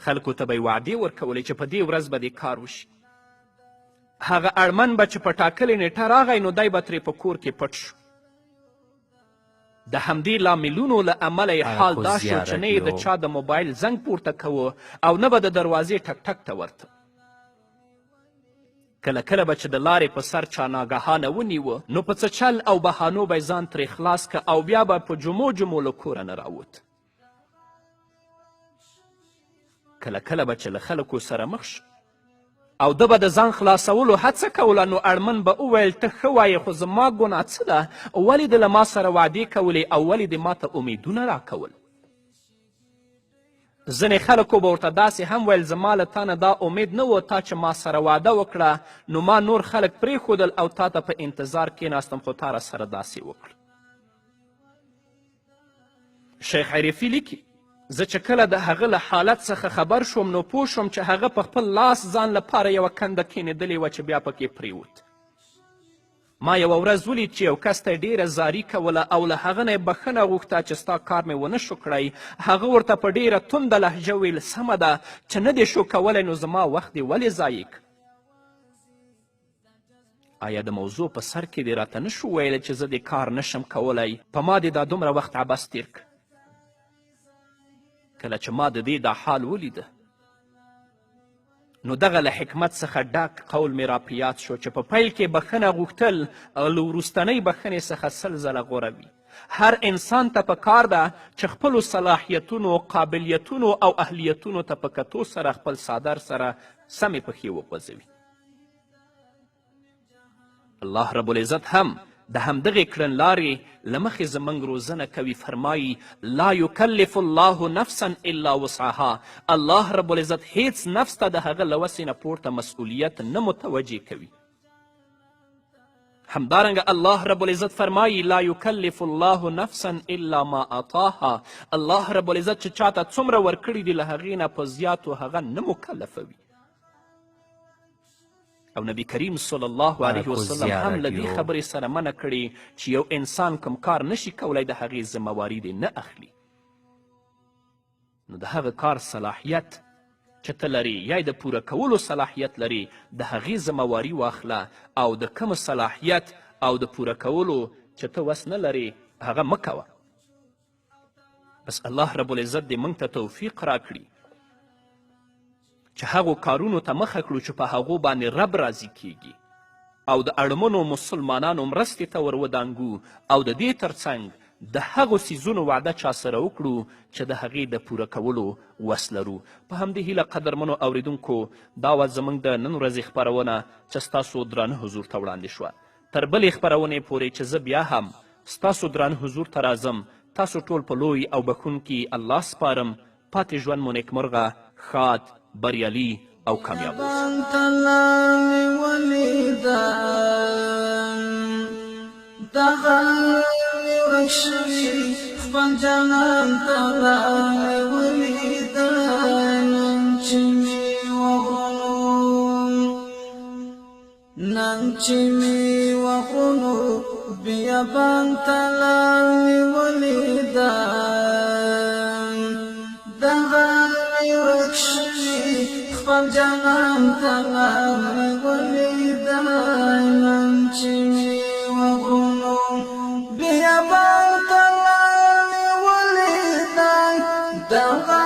خلکو ته به یې وعدې ورکولې چې په دې ورځ به دې کار وشي. هغه اړمن به چې په ټاکلې نیټه راغی نو دی به ترې په کور کې پټ شو. د همدې لاملونو له امله یې حال دا شو چې نه یې د چا د موبایل زنګ پورته کوه او نه به د دروازې ټک ټک ته ورته. کله کله به چې د لارې په سر چا ناګهانه ونیوه نو په څه چل او بهانو به یې ځان ترې خلاص که او بیا به په جمو له کوره نه راوت. کله کله به چې له خلکو سره مخ شو او ده به د ځان خلاصولو هڅه کوله نو اړمن به وویل ته ښه وایې خو زما ګناه څه ده؟ ولې دې له ما سره وعدې کولې او ولې دې ما ته امیدونه راکول؟ ځینې خلکو به ورته داسې هم ویل زما له تا نه دا امید نه و تا چې ما سره وعده وکړه نو ما نور خلک پرېښودل او تا ته په انتظار کېناستم خو تا را سره داسې وکړه. شیخ عرفي لیکي زه چې کله د هغه له حالت څخه خبر شوم نو پوه شوم چې هغه په خپل لاس ځان لپاره یوه کنده کښېنېدلې وه چې بیا پکې پرېوت. ما یوه ورځ ولید چې یو کس ته یې ډېره زاري کوله او له هغه نه یې بښنه غوښته چې ستا کار مې ونه شو کړی. هغه ورته په ډېره تنده لهجه ویل سمه ده چې نه دې شو کولی نو زما وخت دې ولې ضایع که؟ آیا د موضوع په سر کې دې راته نه شو ویلی چې زه دې کار نشم کولی؟ په ما دې دا دومره وخت عبث تیر که. کله چې ما د دې دا حال ولیده نو دغه له حکمت څخه ډک قول مې را په یاد شو چې په پیل کې بښنه غوښتل له وروستنۍ بښنې څخه 100 ځله غوره وي. هر انسان ته پکار ده چې خپلو صلاحیتونو، قابلیتونو او اهلیتونو ته په کتو سره خپل څادر سره سمې پښې وغځوي. الله رب العزت هم د همدغې کړنلارې له مخې زموږ روزنه کوي. فرمایي لا یکلف الله نفسا الا وسعها. الله رب العزت هیڅ نفس ته د هغه له وسې نه پورته مسئولیت نه متوجه کوي. همدارنګه الله رب العزت فرمایي لا یکلف الله نفسا الا ما اعطاها. الله رب العزت چې چاته څومره ورکړي دي له هغې نه په زیاتو هغه نه مکلفوي. او نبی کریم صلی الله علیه وسلم هم له دې خبرې سره منع کړي چې یو انسان کوم کار نشي کولی د هغې ذمهواري دې نه اخلي. نو د هغه کار صلاحیت چې ته لرې یا د پوره کولو صلاحیت لرې د هغې ذمهواري واخله او د کوم صلاحیت او د پوره کولو چې ته وس نه لرې هغه مه کوه. بس الله رب العزت دې موږ ته توفیق راکړي چې هغو کارونو ته مخه کړو چې په هغو باندې رب راضي کیږي او د اړمنو مسلمانانو مرستې ته ور ودانګو او د دې ترڅنګ د هغو څیزونو وعده چا سره وکړو چې د هغې د پوره کولو وس لرو. په همدې هیله قدرمنو اوریدونکو دا وه زموږ د نن ورځې خپرونه چې ستاسو درانه حضور ته وړاندې شوه. تر بلې خپرونې پورې چې زه بیا هم ستاسو درانه حضور ته راځم تاسو ټول په لوی او بخونکي الله سپارم. پاتې ژوند مو نیکمرغه، ښاد، بریالي او کامیاب نن چې می وخونو بیا بانته لارې ولیدم دغه ورک شوي خپل جانان ته لارې ولیدم نن چې می وخونو بیا بانته لارې ولیدم دغه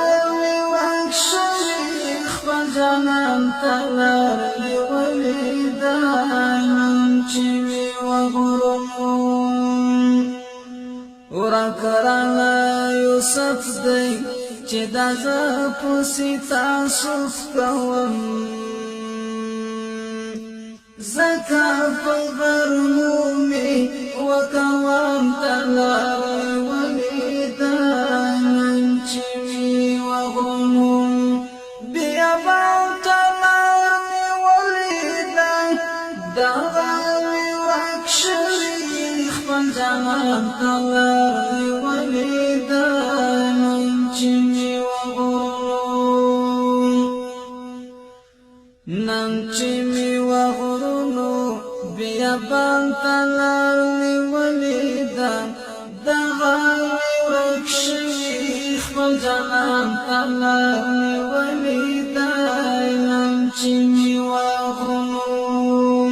ورک شوي خپل جانان ته لارې ورکرانا یوسف دی چې دا زه پسې تعصف کوم ځکه په غرمو مې وکوم ته لارې ولیدم نن چې مې وغنم بیا به ته لارې ولیدم دغه مې ورک شوي خپل جانان ته لارې ولیدم نن چې مې وغنم نن چې مې بیابان تلار نیولی دا دغاوی ورک شوی خپل جانان تلار نیولی دا علم چی می واخونو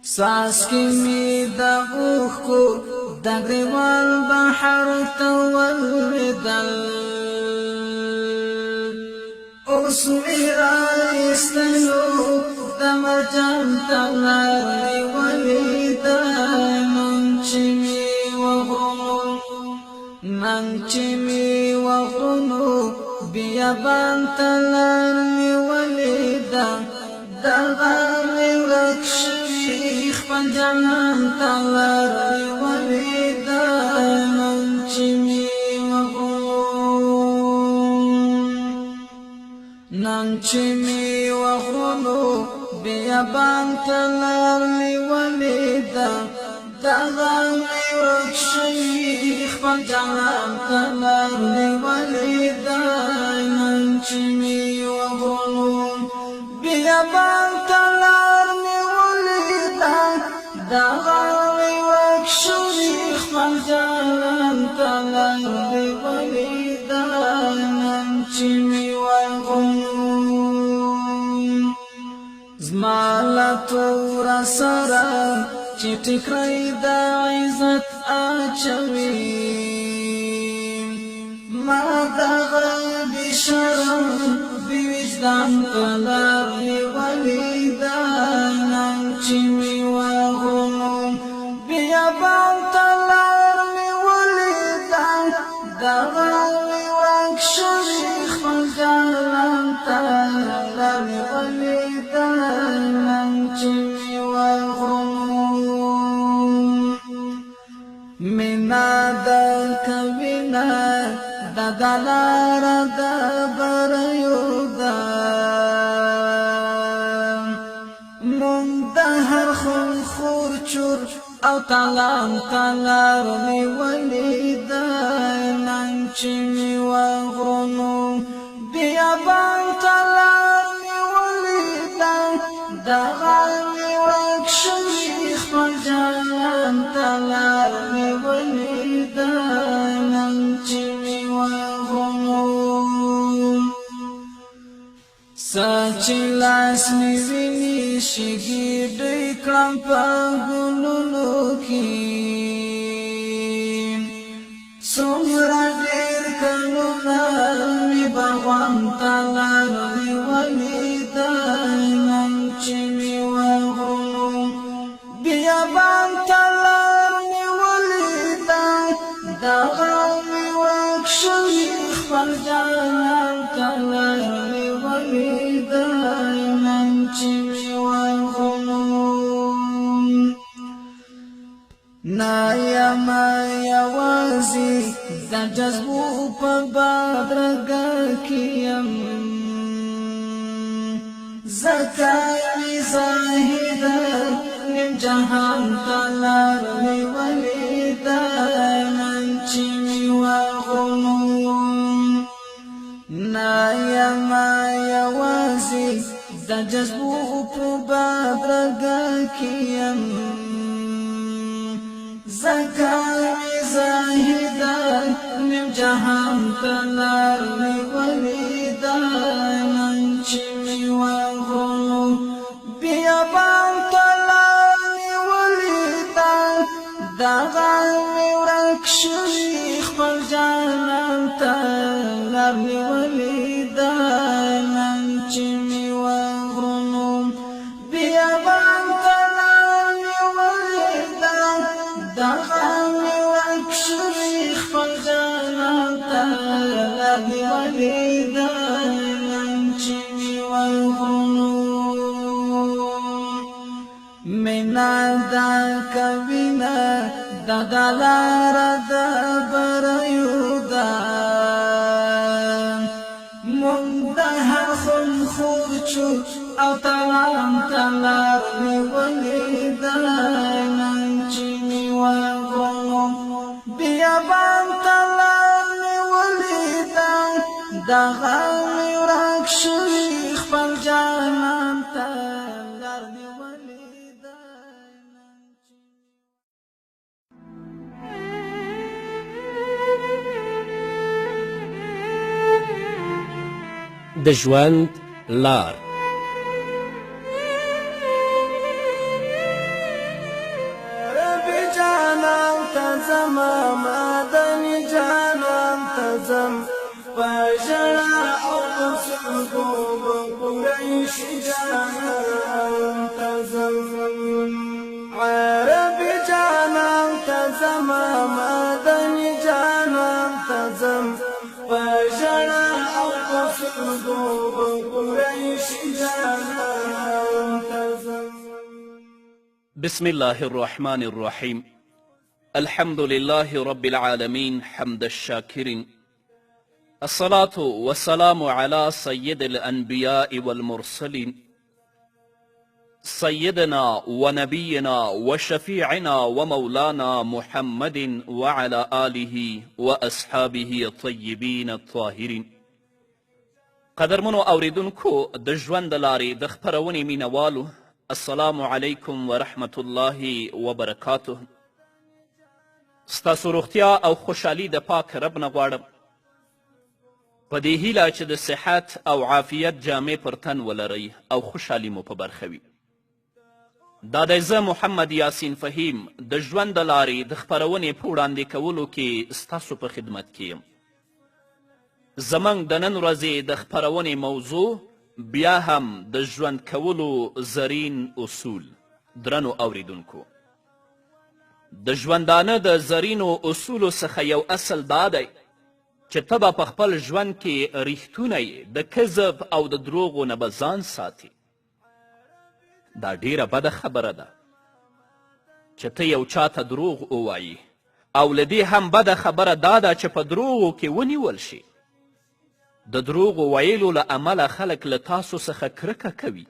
ساس کی می دا اوخو دا گریوال بحر تولدل اوس میرا استلو دم جام تلای ولیدا ننچمی وغرونو بیابان تلای ولیدا دغامی ورکشوی خپل جانان تلای ولیدا ننچمی ننچمی وغرونو بیابان تلارلی ولیدا دغامی ورکشوی خپل جانان تلارلی ولیدا ننچمی وغرونو بیابان تلارلی ولیدا دغامی ورکشوی خپل جانان تلارلی ولیدا ننچمی زمالا تورا سرا چی ټکری دا عزت اچوي ما دغه بشرم بوجدان تلاري ولیدا نن چې می واغونو بیابان تلاري ولیدا دغه ورکشوي خپل جانان تلاري ولیدا مینا دا کوینا دا دلار دا بریو دا من دا هر خون خور چور او تلام تلار می ولیدا ننچی می وغرونو بیابان تلار می ولیدا دا غامی ورکشوی خپل جانان تلار می ولیدا ننچی می وغرونو سچی لاس می وینی شگی دوی کلم پا گلونو کی سمرا دیر کلونا می باغوان تلار می ولیدا ننچی می وغرونو بیابان تلار می ولیدا دغامی ورکشوی خپل جانان تلار می ولیدا ننچی می وغرونو نایما یوازی دا جذبو پا بادرگا کیم زکای زاہدہ نیم جہان تلار می ولیدا ننچی می وغرونو نایما یوازی دا جذبو پا بادرگا کیم زکای زاہدہ نیم جہان تلار می ولیدا ننچی می وغرونو بیابان تلار می ولیدا دغامی ورکشوی خپل جانان تلار می ولیدا ننچی می وغرونو بیابان تلار می ولیدا دغامی ورکشوی خپل جانان تلار می ولیدا ننچی می وغرونو مینا دا کوینا دا دلار دا بریو دا من دا هر خون خورچو او تلام تلار می ولیدا ننچی می وغرونو بیابان تلار می ولیدا دغامی ورکشوی خپل جانان تلار می ولیدا د ژوند لار. ربي جانان تزم مدني جانان تزم فجرا او بسرقو بقريش جانان تزم عربي جانان تزم مدني جانان تزم فجرا او بسرقو بقريش جانان تزم. بسم الله الرحمن الرحيم. الحمد لله رب العالمين حمد الشاكرين. الصلاة والسلام على سيد الأنبياء والمرسلين سيدنا ونبينا وشفيعنا ومولانا محمد وعلى آله وأصحابه الطيبين الطاهرين. قدرمنو اوریدونکو د ژوند د لارې د خپرونې مینوالو، السلام علیکم ورحمة الله وبرکاته. ستاسو روغتیا او خوشحالي د پاک رب نه غواړم، په دې هیله چې د صحت او عافیت جامې پر تن ولرئ او خوشحالي مو په برخه وي. دا دی زه محمد یاسین فهیم د ژوند د لارې د خپرونې په وړاندې کولو کې ستاسو په خدمت کې یم. زموږ د نن ورځې د خپرونې موضوع بیا هم د ژوند کولو زرین اصول. درنو اوریدونکو، د ژوندانه د زرینو اصولو څخه یو اصل دا دی چې ته به په خپل ژوند کې ریښتونی د کذب او د دروغو نه به ځان ساتي. دا ډیره بده خبره ده چې ته یو چاته دروغ ووایي، او له دې هم بده خبره دا ده چې په دروغو کې ونیول شي. د دروغو ویلو له امله خلک له تاسو څخه کرکه کوي،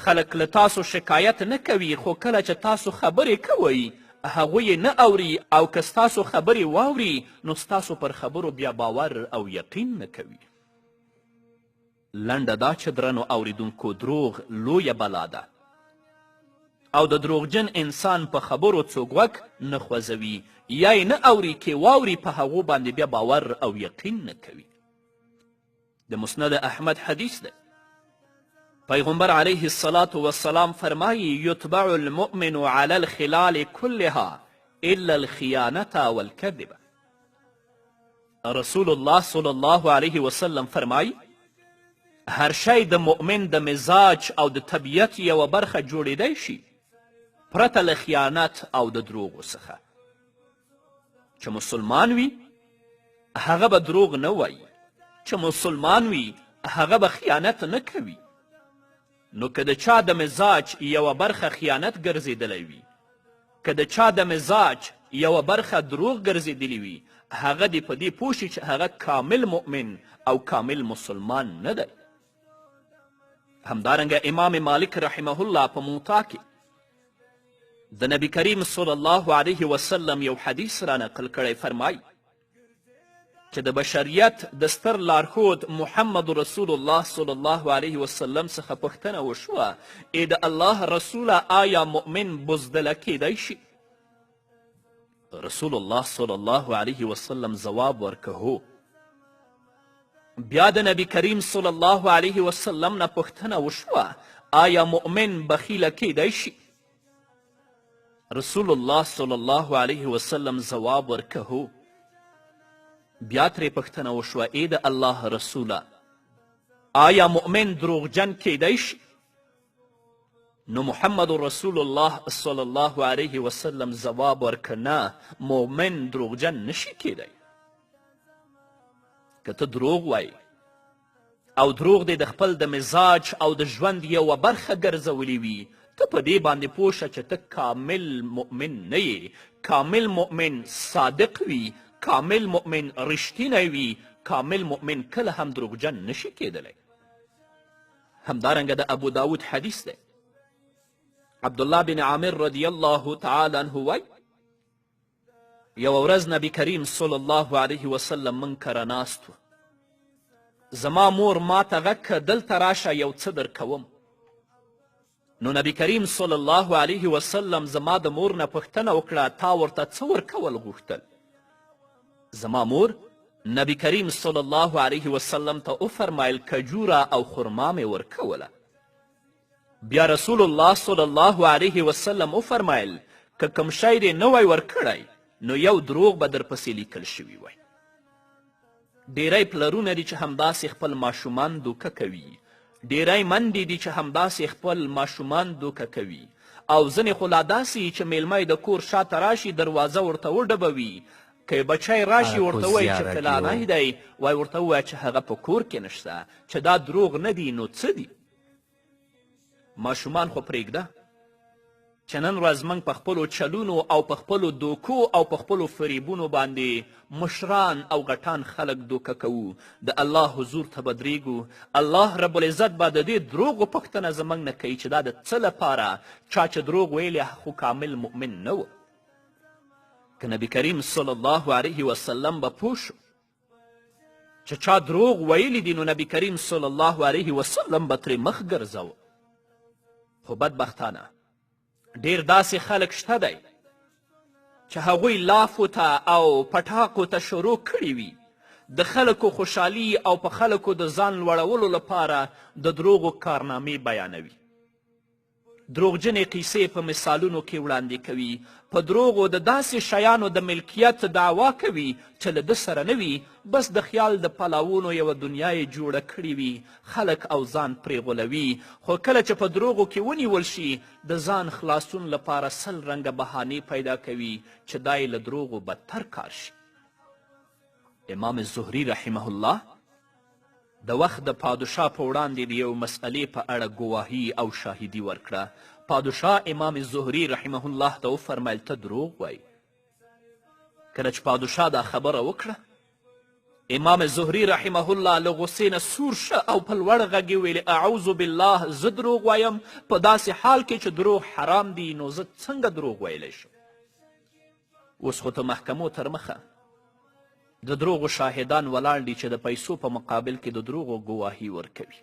خلک له تاسو شکایت نه کوي، خو کله چې تاسو خبرې کوئ هغوی یې نه اوري، او که ستاسو خبرې واوري نو ستاسو پر خبرو بیا باور او یقین نه کوي. لنډه دا چې درنو اوریدونکو، دروغ لویه بلا ده، او د دروغجن انسان په خبرو څوک غوږ نه خوځوي، یا یې نه اوري، کې واوري په هغو باندې بیا باور او یقین نه کوي. د مسند احمد حدیث ده، پیغمبر علیه الصلاة والسلام فرمایی یتبع المؤمن علی الخلال كلها الا الخیانة والکذب. رسول الله صلی الله علیه وسلم فرمایی هر شی د مؤمن د مزاج او د طبیعت یوه برخه جوړیدی شي پرته له خیانت او د دروغو څخه. چې مسلمان وي هغه به دروغ نه وایي، چې مسلمان وي هغه به خیانت نه کوي. نو که د چا د مزاج یوه برخه خیانت ګرځېدلی وي، که د چا د مزاج یوه برخه دروغ ګرځېدلی وي، هغه دې په دې پوه شي چې هغه کامل مؤمن او کامل مسلمان نه دی. همدارنګه امام مالک رحمه الله په موطا کې د نبی کریم صلی الله علیه وسلم یو حدیث را نقل کړی، فرمای چې د بشریت د ستر لارښود محمد رسول الله صلی الله علیه وسلم څخه پوښتنه وشوه، ای د الله رسوله آیا مؤمن بزدله کیدی شي؟ رسول الله صلی الله علیه وسلم ځواب ورکه هو. بیا د نبی کریم صلی الله علیه وسلم نه پوښتنه وشوه، آیا مؤمن بخیله کیدی شي؟ رسول الله صلی الله علیه وسلم ځواب ورکه هو. بیا ترې پوښتنه وشوه، ای د الله رسوله آیا مؤمن دروغجن کیدی شي؟ نو محمد رسول الله صلی الله علیه وسلم ځواب ورکه، نه، مؤمن دروغجن نشي کیدی. که ته دروغ وایي او دروغ دې د خپل د مزاج او د ژوند یوه برخه ګرځولې وي، ته په دې باندې پوه شه چې ته کامل مؤمن نه یې. کامل مؤمن صادق وي، کامل مؤمن رښتینی وي، کامل مؤمن کله هم دروغجن نشي کیدلی. همدارنګه د ابو داود حدیث دی، عبدالله بن عامر رضی الله تعالی عنه وایي یوه ورځ نبی کریم صلی الله علیه وسلم من کره ناست و. زما مور ما ته غږ که دلته راشه یو څه در کوم. نو نبی کریم صلی الله علیه وسلم زما د مور نه پوښتنه وکړه، تا ورته څه ورکول غوښتل؟ زما مور نبی کریم صلی الله علیه وسلم ته وفرمیل کجوره او خرما مې ورکوله. بیا رسول الله صلی الله علیه وسلم وفرمیل که کوم شی دې نه وای ورکړی نو یو دروغ به درپسې لیکل شوي وی. ډیری پلرونه دي چې همداسې خپل ماشومان دوکه کوي، ډیری مندې دي چې همداسې خپل ماشومان دوکه کوي، او ځینې خو لا داسې چې میلمه د کور شاته راشي دروازه ورته وډبوي، که بچی راشي ورته وایي چې فلانی دی وای ورته ووایه چې هغه په کور کې نشته، چې دا دروغ نه دي نو څه دي؟ ماشومان خو پرېږده چې نن ورځ موږ په خپلو چلونو او په خپلو دوکو او په خپلو فریبونو باندې مشران او غټان خلک دوکه کوو، د الله حضور ته به درېږو. الله رب العزت به د دې دروغو پوښتنه زموږ نه کوي چې دا د څه لپاره چا چې دروغ ویلی خو کامل مؤمن نه و. که نبی کریم صلی الله علیه وسلم به پوه شو چې چا دروغ ویلی دي نو نبی کریم صلی الله علیه وسلم به ترې مخ ګرځوه. خو بدبختانه ډیر داسې خلک شته دی چې هغوی لافو ته او پټاقو ته شروع کړي وي د خلکو خوشحالي او په خلکو د ځان لوړولو لپاره د دروغو کارنامې بیانوي. دروغجنې قیسې په مثالونو کې وړاندې کوي، په دروغو د داسې شیانو د ملکیت دعوا کوي چې له ده سره نه وي، بس د خیال د پلاوونو یوه دنیا یې جوړه کړې وي، خلک او ځان پرې غولوي. خو کله چې په دروغو کې ونیول شي د ځان خلاصون لپاره 100 رنګه بهانې پیدا کوي چې دا یې له دروغو بدتر کار شي. امام زهري رحمه الله د وخت د پادشاه په وړاندې د یو مسئلې په اړه ګواهي او شاهدي ورکړه. پادشاه امام زهري رحمه الله ته وفرمیل ته دروغ وایي. کله چې پادشاه دا خبره وکړه امام زهري رحمه الله له غصې نه سور شه او په لوړ غږ یې ویلې اعوذ بالله زه دروغ وایم په داسې حال کې چې دروغ حرام دي نو زه څنګه دروغ ویلی شم. اوس خو ته محکمو تر مخه د دروغو شاهدان ولاړ دي چې د پیسو په مقابل کې د دروغو ګواهي ورکوي،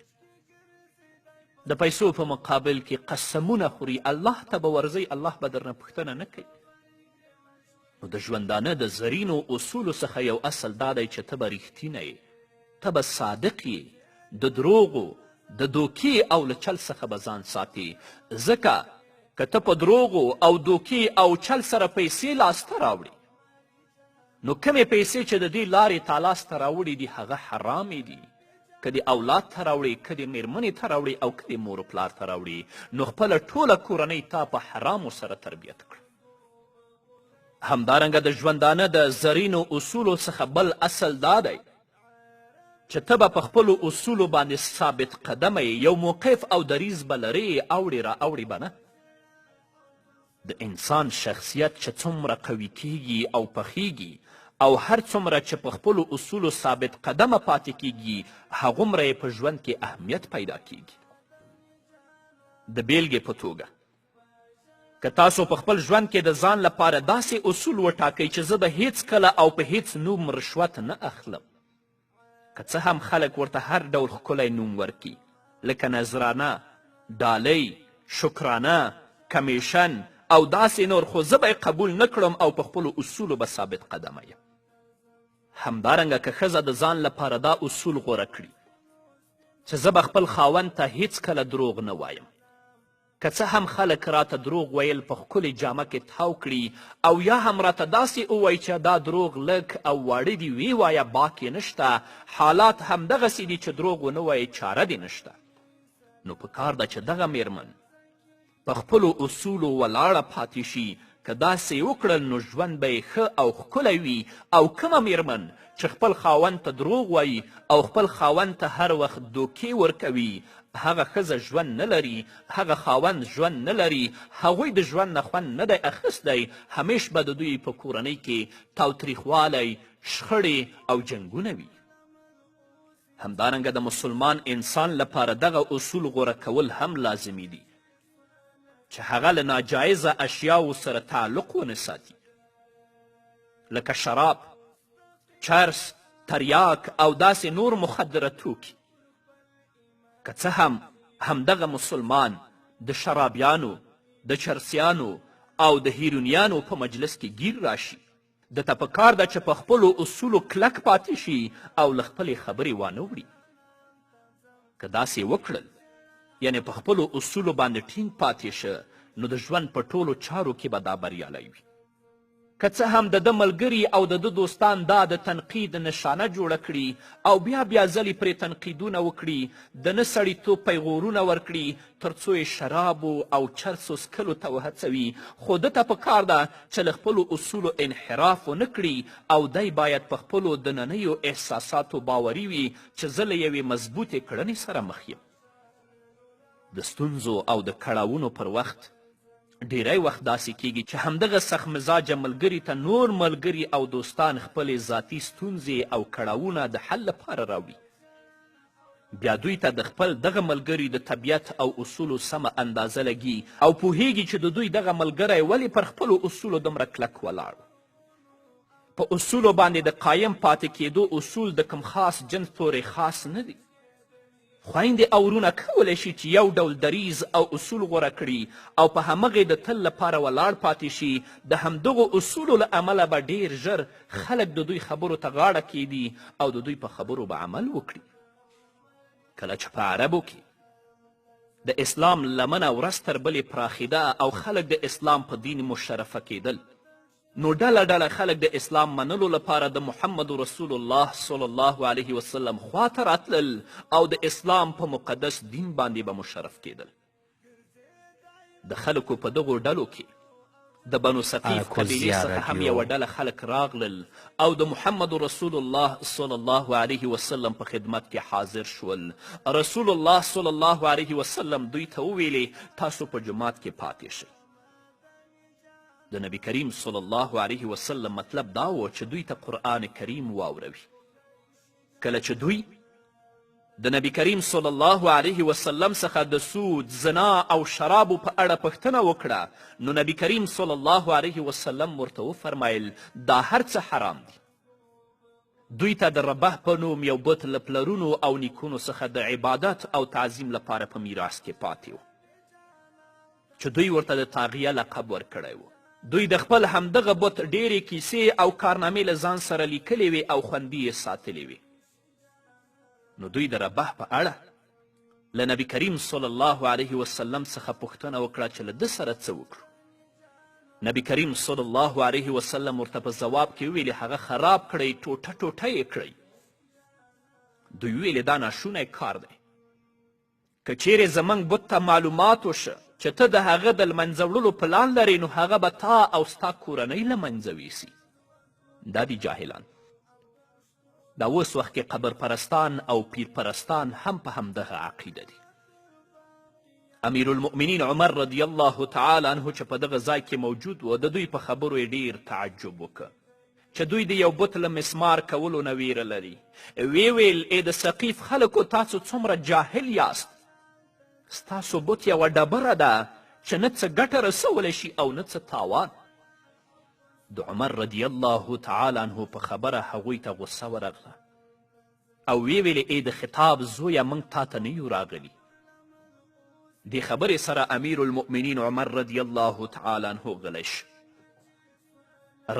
د پیسو په مقابل کې قسمونه خوري، الله ته به ورځئ الله به درنه پوښتنه نه کوي. نو د ژوندانه د زرینو اصولو څخه یو اصل دا دی چې ته به رښتینی یې، ته به صادق یې، د دروغو د دوکې او له چل څخه به ځان ساتي. ځکه که ته په دروغو او دوکې او چل سره پیسې لاسته راوړي نو کمې پیسې چې د دې لارې تا لاسته راوړي دي هغه حرامې دي. که د اولاد ته راوړي، که د میرمنې ته راوړي او که د مور و پلار ته راوړي نو خپله ټوله کورنۍ تا په حرامو سره تربیت کړه. همدارنګه د ژوندانه د زرینو اصولو څخه بل اصل دا دی چې ته به په خپلو اصولو باندې ثابت قدمه یو موقف او دریځ به لرې اوړې را اوړې به نه. د انسان شخصیت چې څومره قوي کیږي او پخیږي او هر څومره چې په خپلو اصولو ثابت قدمه پاتې کیږي هغومره یې په ژوند کې اهمیت پیدا کیږي. د بیلګې په توګه که تاسو په خپل ژوند کې د ځان لپاره داسې اصول وټاکئ چې زه به هیڅ کله او په هیڅ نوم رشوت نه اخلم، که څه هم خلک ورته هر ډول ښکلی نوم ورکي لکه نظرانه، ډالۍ، شکرانه، کمیشن او داسې نور، خو زه به یې قبول نه کړم او په خپلو اصولو به ثابت قدمه یم. همدارنګه که ښځه د ځان لپاره دا اصول غوره کړي چې زه به خپل خاوند ته هیڅ کله دروغ نه وایم، که څه هم خلک راته دروغ ویل په ښکلې جامه کې تاو کړي او یا هم راته داسې ووایي چې دا دروغ لږ او واړه دي ویې وایه باک یې نشته، حالات همدغسې دي چې دروغ ونه وایي چاره دې نشته، نو په کار ده چې دغه میرمن په خپلو اصولو ولاړه پاتې شي. که داسې وکړل نو ژوند به یې ښه او ښکلی وي. او کومه میرمن چې خپل خاوند ته دروغ وایي او خپل خاوند ته هر وخت دوکې ورکوي هغه ښځه ژوند نه لري، هغه خاوند ژوند نه لري، هغوی د ژوند نه خوند نه دی اخیستی، همیش به د دوی په کورنۍ کې تاوتریخوالی، شخړې او جنګونه وي. همدارنګه د مسلمان انسان لپاره دغه اصول غوره کول هم لازمي دي چې هغه له ناجایزه اشیاو سره تعلق ونه ساتي لکه شراب، چرس، تریاک او داسې نور مخدره توکي. که څه هم همدغه مسلمان د شرابیانو، د چرسیانو او د هیرونیانو په مجلس کې گیر راشي، ده ته پکار ده چې په خپلو اصولو کلک پاتې شي او له خپلې خبرې وانه وړي. که داسې وکړل یعنې په خپلو اصولو باندې ټینګ پاتې شه نو د ژوند په ټولو چارو کې به دا بریالی وي. که څه هم د ده ملګري او د ده دوستان دا د تنقید نشانه جوړه کړي او بیا ځلې پرې تنقیدونه وکړي، د نه سړیتوب پیغورونه ورکړي تر څو یې شرابو او چرسو څکلو ته وهڅوي، خو ده ته پکار ده چې له خپلو اصولو انحراف ونه کړي او دی باید په خپلو دننیو احساساتو باوري وي چې زه له یوې مضبوطې کړنې سره مخ یم. د ستونزو او د کړاوونو پر وخت ډیری وخت داسې کیږي چې همدغه سخت مزاجه ملګري ته نور ملګري او دوستان خپلې ذاتي ستونزې او کړاوونه د حل لپاره راوړي. بیا دوی ته د خپل دغه ملګري د طبیعت او اصولو سمه اندازه لګي او پوهیږي چې د دوی دغه ملګری ولې پر خپلو اصولو دومره کلک ولاړ. په اصولو باندې د قایم پاتې کېدو اصول د کوم خاص جنس پورې خاص نه دي. خویندې او ورونه کولی شي چې یو ډول دریز او اصول غوره کړي او په همغې د تل لپاره ولاړ پاتې شي. د همدغو اصولو له امله به ډیر ژر خلک د دوی خبرو ته غاړه کیدي او د دوی په خبرو به عمل وکړي. کله چې په عربو کې د اسلام لمنه ورځ تر بلې پراخېده او خلک د اسلام په دین مشرفه کېدل، نو ډله خلک د اسلام منلو لپاره د محمد رسول الله صلی الله علیه وسلم خواته راتلل او د اسلام په مقدس دین باندې به مشرف کېدل. د خلکو په دغو ډلو کې د بنو ثقیف قبیلې څخه هم یوه ډله خلک راغلل او د محمد رسول الله صلی الله علیه وسلم په خدمت کې حاضر شول. رسول الله صلی الله علیه وسلم دوی ته وویلې تاسو په جماعت کې پاتې شئ. د نبی کریم صلی الله علیه وسلم مطلب دا و چې دوی ته قرآن کریم واوروي. کله چې دوی د نبی کریم صلی الله علیه وسلم څخه د سود، زنا او شرابو په اړه پوښتنه وکړه، نو نبی کریم صلی الله علیه وسلم ورته وفرمایل دا هر څه حرام دي. دوی ته د ربه په نوم یو بت له پلرونو او نیکونو څخه د عبادت او تعظیم لپاره په میراث کې پاتې و چې دوی ورته د طاغیه لقب ورکړی و. دوی د خپل همدغه بت ډیرې کیسې او کارنامې له ځان سره لیکلې وې او خوندي یې ساتلې وې. نو دوی د ربه په اړه له نبی کریم صلی الله علیه وسلم څخه پوښتنه وکړه چې له ده سره څه وکړو. نبی کریم صلی الله علیه وسلم ورته په ځواب کې وویلې هغه خراب کړئ، ټوټه ټوټه یې کړئ. دوی وویلې دا ناشونی کار دی. که چیرې زموږ بت ته معلومات وشه چې ته د هغه د لمنځه وړلو پلان لرې نو هغه به تا او ستا کورنۍ له منځه ویسي. دا دي جاهلان. دا اوس وخت کې قبر پرستان او پیر پرستان هم په همدغه عقیده دي. امیر المؤمنین عمر رضی الله تعالی عنه چې په دغه ځای کې موجود و، د دوی په خبرو یې ډیر تعجب وکړ چې دوی د یو بت له مسمار کولو نه ویره لري. ویې ویل ای د ثقیف خلکو تاسو څومره جاهل یاست. ستاسو بت یوه ډبره ده چې نه څه ګټه رسولی شي او نه څه تاوان. د عمر رضی الله تعالی عنه په خبره هغوی ته غصه ورغله او ویې ویلې ای د خطاب زویه موږ تا ته نه یو راغلي. دې خبرې سره امیر المؤمنین عمر رضی الله تعالی عنه غلی شو.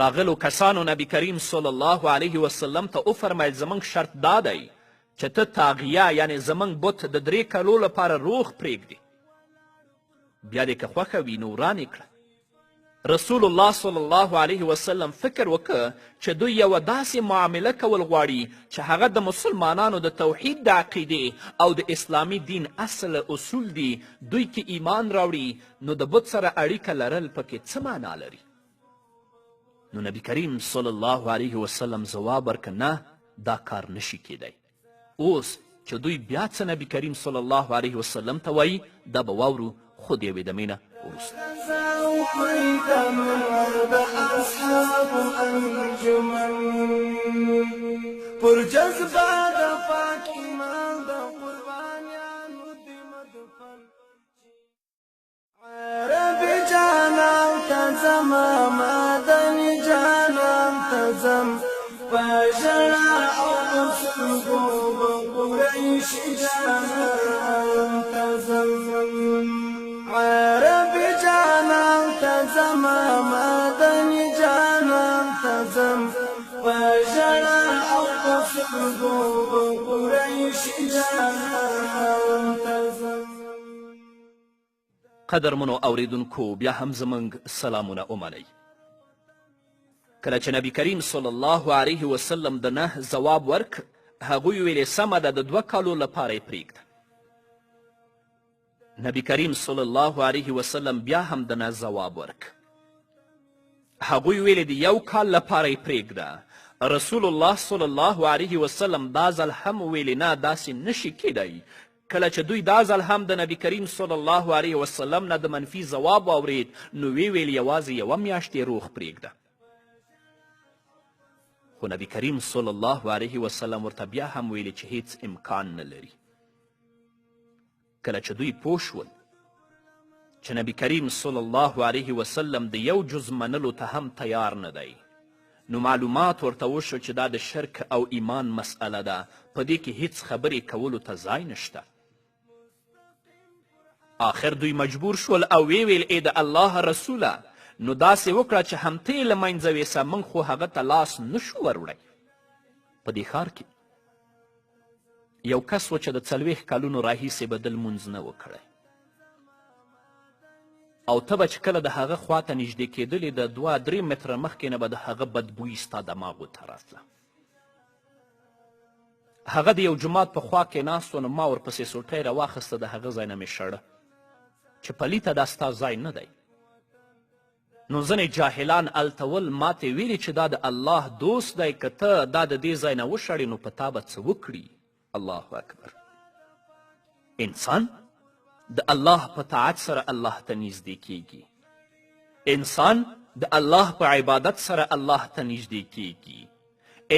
راغلو کسانو نبی کریم صلی الله علیه وسلم ته وفرمیل زموږ شرط دا دی چې ته تاغیه یعنې زموږ بت د 3 کالو لپاره روغ پرېږدې، بیا دې که خوښه وي نو ورانې کړه. رسول الله صلی الله علیه وسلم فکر وکړ چې دوی یوه داسې معامله کول غواړي چې هغه د مسلمانانو د توحید د عقیدې او د اسلامي دین اصل اصول دي. دوی که ایمان راوړي نو د بت سره اړیکه لرل پکې څه معنا لري؟ نو نبی کریم صلی الله علیه وسلم ځواب ورکړ نه، دا کار نشي کیدی. اوس چې دوی بیا څه نبی کریم صلی الله علیه وسلم ته وایي دا به واورو، خو د یوې دمې نه وروسته. پر جذبه د پاک ایمان د قربانیانو د مدفن عرب جانم تزم مدني جانم تزم فجرع او سلقو قريش جانم تزم عرب جانم تزم مدني جانم تزم ځم په ژړا او په سترګو به قریشي جانان ته ځم. قدرمنو اوریدونکو بیا هم زموږ سلامونه ومنئ. کله چې نبی کریم صلی الله علیه وسلم د نه ځواب ورک، هغوی ویلې سمه ده د 2 کالو لپاره یې پرېږده. نبی کریم صلی الله علیه وسلم بیا هم د نه ځواب ورک. هغوی ویلې د 1 کال لپاره یې پرېږده. رسول الله صلی الله علیه وسلم دا ځل هم ویلې نه، داسې نشي کیدی. کله چې دوی دا ځل هم د نبی کریم صلی الله علیه وسلم نه د منفي ځواب واورید، نو ویل یوازې 1 میاشت یې روغ پرېږده. خو نبی کریم صلی الله علیه وسلم ورته بیا هم ویلي چې هیڅ امکان نه لري. کله چې دوی پوه شول چې نبی کریم صلی الله علیه وسلم د 1 جز منلو ته هم تیار نه دی، نو معلومات ورته وشو چې دا د شرک او ایمان مسئله ده، په دې کې هیڅ خبرې کولو ته ځای نشته. آخر دوی مجبور شول او ویل ای د الله رسوله، نو داسې وکړه چې همته یې له منځه ویسه، موږ خو هغه ته لاس نشو وروړی. په دې ښار کې یو کس و چې د 40 کلونو راهیسې به د لمونځ نه و کړی، او ته به چې کله د هغه خواته نږدې کېدلې د 2-3 متره مخکې نه به د هغه بدبویي ستا دماغو ته راتله. هغه د یو جومات په خوا کې ناست و، نو ما ورپسې سوټۍ راواخیسته، د هغه ځای نه مې شړه چې پلیته دا ستا ځای نه دی. نو ځینې جاهلان هلته ول، ما ته ویلي چې دا د الله دوست دی، که ته دا د دې ځای نه وشړې نو په تا به څه وکړي. الله اکبر. انسان د الله په طاعت سره الله ته نږدې کیږي. انسان د الله په عبادت سره الله ته نږدې کیږي.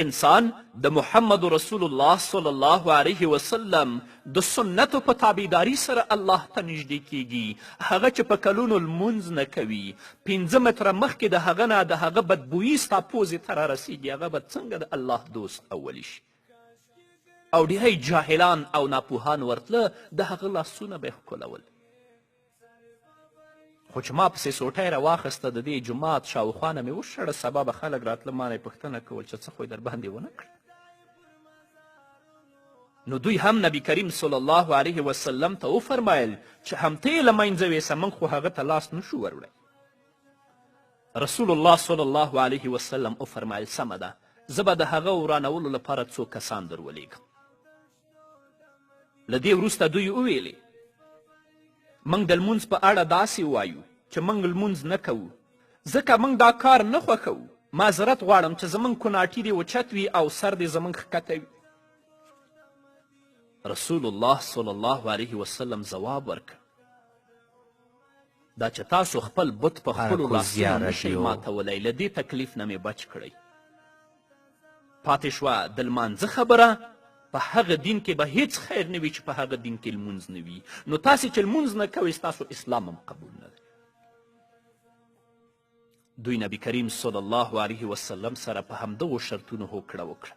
انسان د محمد رسول الله صلی الله علیه وسلم د سنتو په تابعداري سره الله ته نږدې کیږي. هغه چې په کلونو لمونځ نه کوي، 5 متره مخکې د هغه نه د هغه بدبویي ستا پوزې ته رارسیږي، هغه به څنګه د الله دوست اولی شي؟ او ډیری جاهلان او ناپوهان ورتله، د هغه لاسونه به یې ښکلول. خو چې ما پسې سوټۍ راواخیسته، د دې جومات شاوخوا نه مې وشړه، سبا به خلک راتله ما نه یې پوښتنه کول چې څه خو یې در باندې ونه کړه. نو دوی هم نبی کریم صلی الله علیه وسلم ته وفرمایل چې همته یې له منځه ویسه، موږ خو هغه ته لاس نشو وروړی. رسول الله صلی الله علیه وسلم وفرمایل سمه ده، زه به د هغه ورانولو لپاره 2 کسان در ولیږم. له دې وروسته دوی وویلې موږ د لمونځ په اړه داسې وایو چې موږ لمونځ نه کوو، ځکه موږ دا کار نه خوښوو. معذرت غواړم چې زموږ کناټي دې اوچت وي او سر دې زموږ ښکته وي. رسول الله صلی الله علیه وسلم ځواب ورکړ، دا چې تاسو خپل بت په خپلو لاسونو نشئ ماتولی، له دې تکلیف نه مې بچ کړئ. پاتې شوه د لمانځه خبره. په هغه دین کې به هیڅ خیر نه وي چې په هغه دین کې لمونځ نه وي. نو تاسې چې لمونځ نه کوئ، ستاسو اسلام هم قبول نه دی. دوی نبی کریم صلی الله علیه وسلم سره په همدغو شرطونو هوکړه وکړه.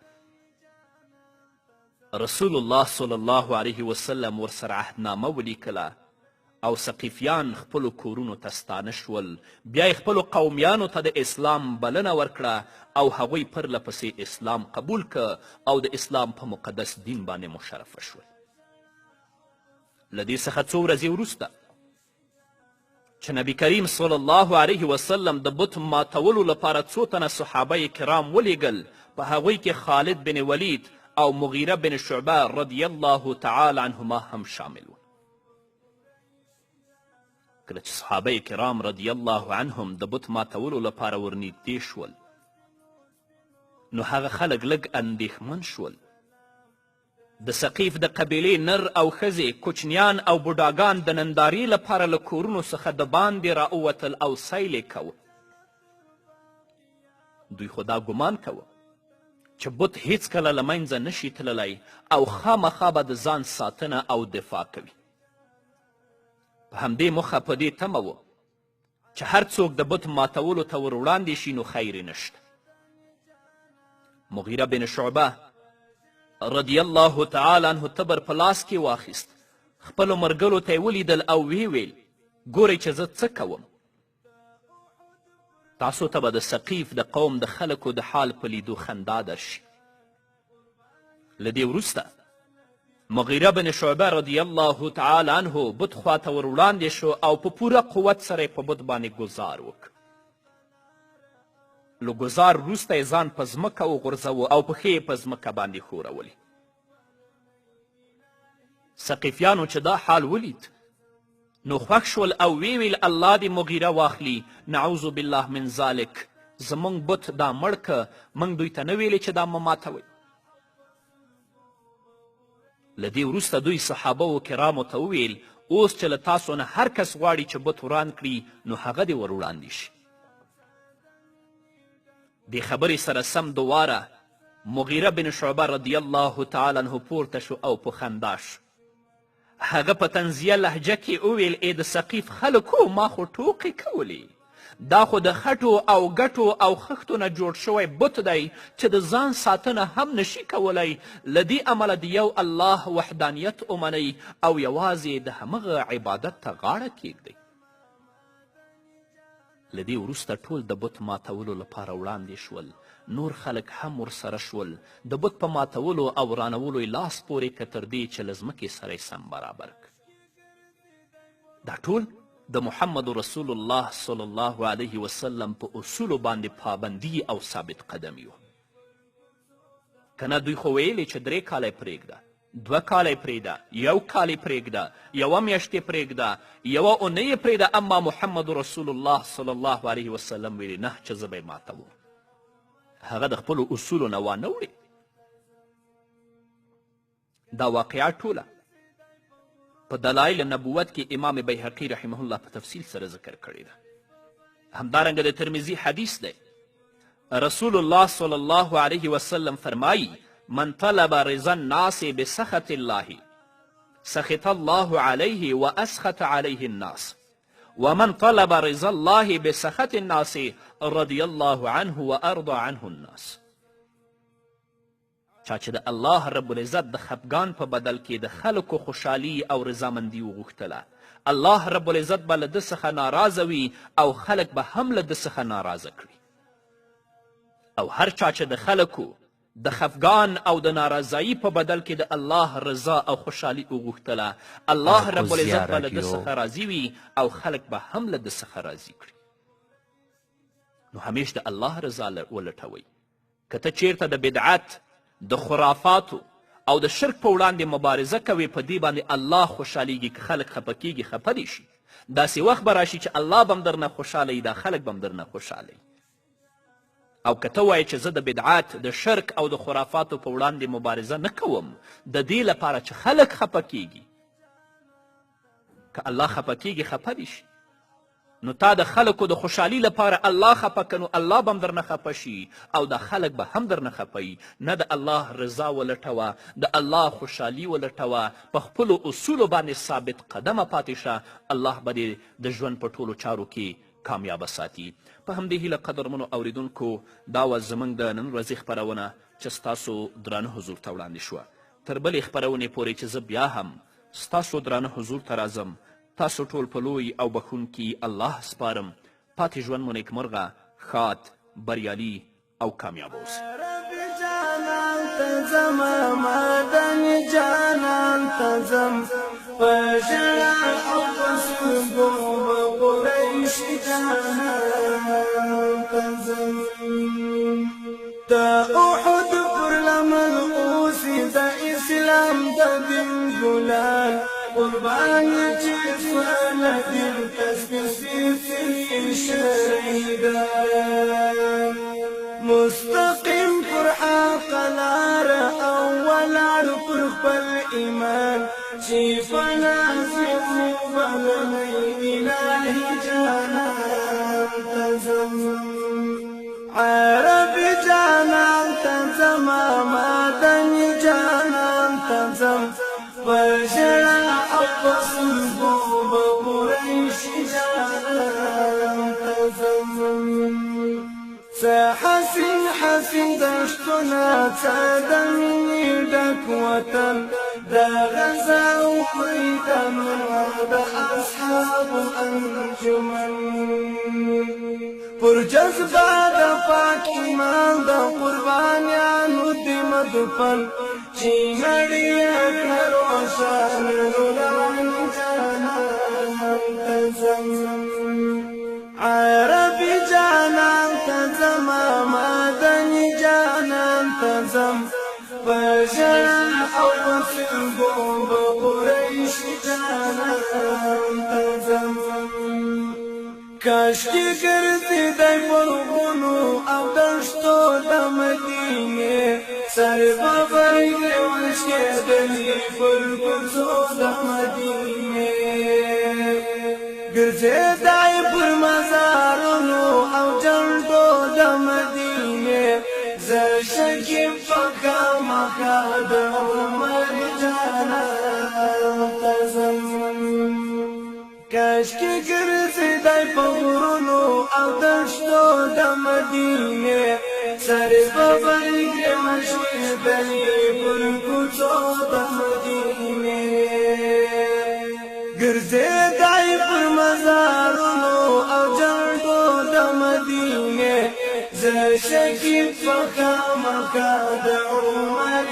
رسول الله صلی الله علیه وسلم ورسره عهدنامه ولیکله، او ثقیفیان خپلو کورونو ته ستانه شول. بیا یې خپلو قومیانو ته د اسلام بلنه ورکړه، او هغوی پرله پسې اسلام قبول که او د اسلام په مقدس دین باندې مشرفه شول. له دې څخه 2 ورځې وروسته چې نبی کریم صلی الله علیه وسلم د بت ماتولو لپاره 2 تنه صحابه کرام ولیږل. په هغوی کې خالد بن ولید او مغیره بن شعبه رضی الله تعالی عنهما هم شامل وو. کله چې صحابه کرام رضی الله عنهم د بت ماتولو لپاره ورنږدې شول، نو هغه خلک لږ اندېښمن شول. د ثقیف د قبیلې نر او ښځې، کوچنیان او بوډاګان د نندارې لپاره له کورونو څخه د باندې راووتل او سیل یې کوه. دوی خو دا ګمان کوه چې بت هیڅکله له منځه نشي تللی او خامخا به د ځان ساتنه او دفاع کوي. په همدې موخه په دې تمه و چې هر څوک د بت ماتولو ته ور وړاندې شي، نو خیر یې نشته. مغیره بن شعبه رضی الله تعالی عنه تبر په لاس کې واخیست، خپلو مرګلو ته یې ولیدل او ویې ویل ګورئ چې زه څه کوم. تاسو ته به د ثقیف د قوم د خلکو د حال په لیدو خندا درشي. له دې وروسته مغیره بن شعبه رضی الله تعالی عنه بت خواته ور وړاندې شو او په پوره قوت سره یې په بت باندې ګزار وکړ. له ګزار وروسته یې ځان په ځمکه وغورځوه او پښې یې په ځمکه باندې ښورولې. ثقیفیانو چې دا حال ولید نو خوښ شول او ویل الله دې مغیره واخلي، نعوذ بالله من ذلک، زموږ بت دا مړ که، موږ دوی ته نه ویلې چې دا مه ماتوئ. له دې وروسته دوی صحابه و کرامو ته وویل اوس چې له تاسو نه هر کس غواړي چې بت وران کړي نو هغه دې ور وړاندې شي. دې خبرې سره سم دواره مغیره بن شعبه رضی الله تعالی عنه پورته شو او په خندا شو. هغه په طنزیه لهجه کې وویل ای د ثقیف خلکو ما خو ټوقې کولې، دا خو د خټو او ګټو او خښتو نه جوړ شوی بت دی چې د ځان ساتنه هم نشي کولی. له دې امله د یو الله وحدانیت ومنئ او یوازې د همغه عبادت ته غاړه کیږدئ. له دې وروسته ټول د بت ماتولو لپاره وړاندې شول. نور خلک هم ورسره شول. د بت په ماتولو او ورانولو یې لاس پورې که تر دې چې له ځمکې سره یې سم برابر کړ. دا ټول د محمد رسول الله صلی الله علیه وسلم په اصولو باندې پابندي او ثابت قدمي وو. که نه دوی خو ویلې چې 3 کاله یې پرېږده، 2 کاله یې پرېږده، 1 کال یې پرېږده، 1 میاشت یې پرېږده، 1 اونۍ یې پرېږده، اما محمد رسول الله صلی الله علیه وسلم ویلې نه چې زه به یې ماتوم. هغه د خپلو اصولو نه وانه وړې. دا واقعه ټوله په دلایل نبوت کې امام بیهقي رحمه الله په تفصیل سره ذکر کړې ده. همدارنګه د ترمذي حدیث دی. رسول الله صلی الله علیه وسلم فرمایی من طلب رضا الناس بسخط الله سخط الله علیه و اسخط علیه الناس ومن طلب رضا الله بسخط الناس رضی الله عنه و ارضى عنه الناس. چا چې د الله رب العزت د خفګان په بدل کې د خلکو خوشحالي او رضامندي وغوښتله، الله رب العزت به له ده څخه ناراضه وي او خلک به هم له ده څخه ناراضه کړي. او هر چا چې د خلکو د خفګان او د ناراضایي په بدل کې د الله رضا او خوشحالي وغوښتله، الله رب العزت به له ده څخه راضي وي او خلک به هم له ده څخه راضي کړي. نو همیش د الله رضا ولټوئ. که ته چیرته د بدعت، د خرافاتو او د شرک په وړاندې مبارزه کوي، په دې باندې الله خوشحالیږي. که خلک خفه کیږي خفه دې شي. داسې وخت به راشي چې الله به هم درنه خوشحاله وي، دا خلک به هم درنه خوشحاله وي. او که ته وایې چې زه د بدعات، د شرک او د خرافاتو په وړاندې مبارزه نه کوم د دې لپاره چې خلک خفه کیږي، که الله خفه کیږي خفه دې شي. نو تا د خلکو د خوشحالي لپاره الله خفه که نو الله به هم درنه خفه شي او د خلک به هم درنه خفه وي. نه د الله رضا ولټوه، د الله خوشحالي ولټوه، په خپلو اصولو باندې ثابت قدمه پاتې شه. الله به دې د ژوند په ټولو چارو کې کامیابه ساتي. په همدې هیله قدرمنو اوریدونکو دا وه زموږ د نن ورځې خپرونه چې ستاسو درانه حضور ته وړاندې شوه. تر بلې خپرونې پورې چې زه بیا هم ستاسو درانه حضور ته راځم، تاسو ټول په لوی او بخونکي الله سپارم. پاتې ژوند مو نیکمرغه، ښاد، بریالي او کامیاب اوسئ. دا احد پر لمن اوسی دا اسلام دا دین گلال قربان چې فلدین تسبیح شهیدان مستقیم پر حق لار اولار پر خپل ایمان چې فلاسف بلنی الهی جانان تزم عربی جانان تزم مدنی جانان تزم بشرا أقصد بقريش جانان تزم سحسن حسن دشتنا تدمني دكوة دا غزا وقيدا من دا أصحاب أنجمن پر جذبه د پاک ایمان د قربانیانو د مدفن چې نړۍ کړه روښانه روان جانان ته ځم عربي جانان ته ځم مدني جانان ته ځم په ژړا او په سترګو به قریشي جانان ته ځم کاشکي ګرځېدی پر غرونو او دښتو د مدینې سر به برګې وشکېدلې پر کوڅو د مدینې ګرځېدی پر مزارونو او جنډو د مدینې زه شکیم په خامخا د عمر جانان ته ځم کاشکي ګرځېدی په غرونو او دښتو د مدینې سر به برګې وشکېدلې پر کوڅو د مدینې ګرځېدی پر مزارونو او جنډو د مدینې زه شکیم په خامخا د عمر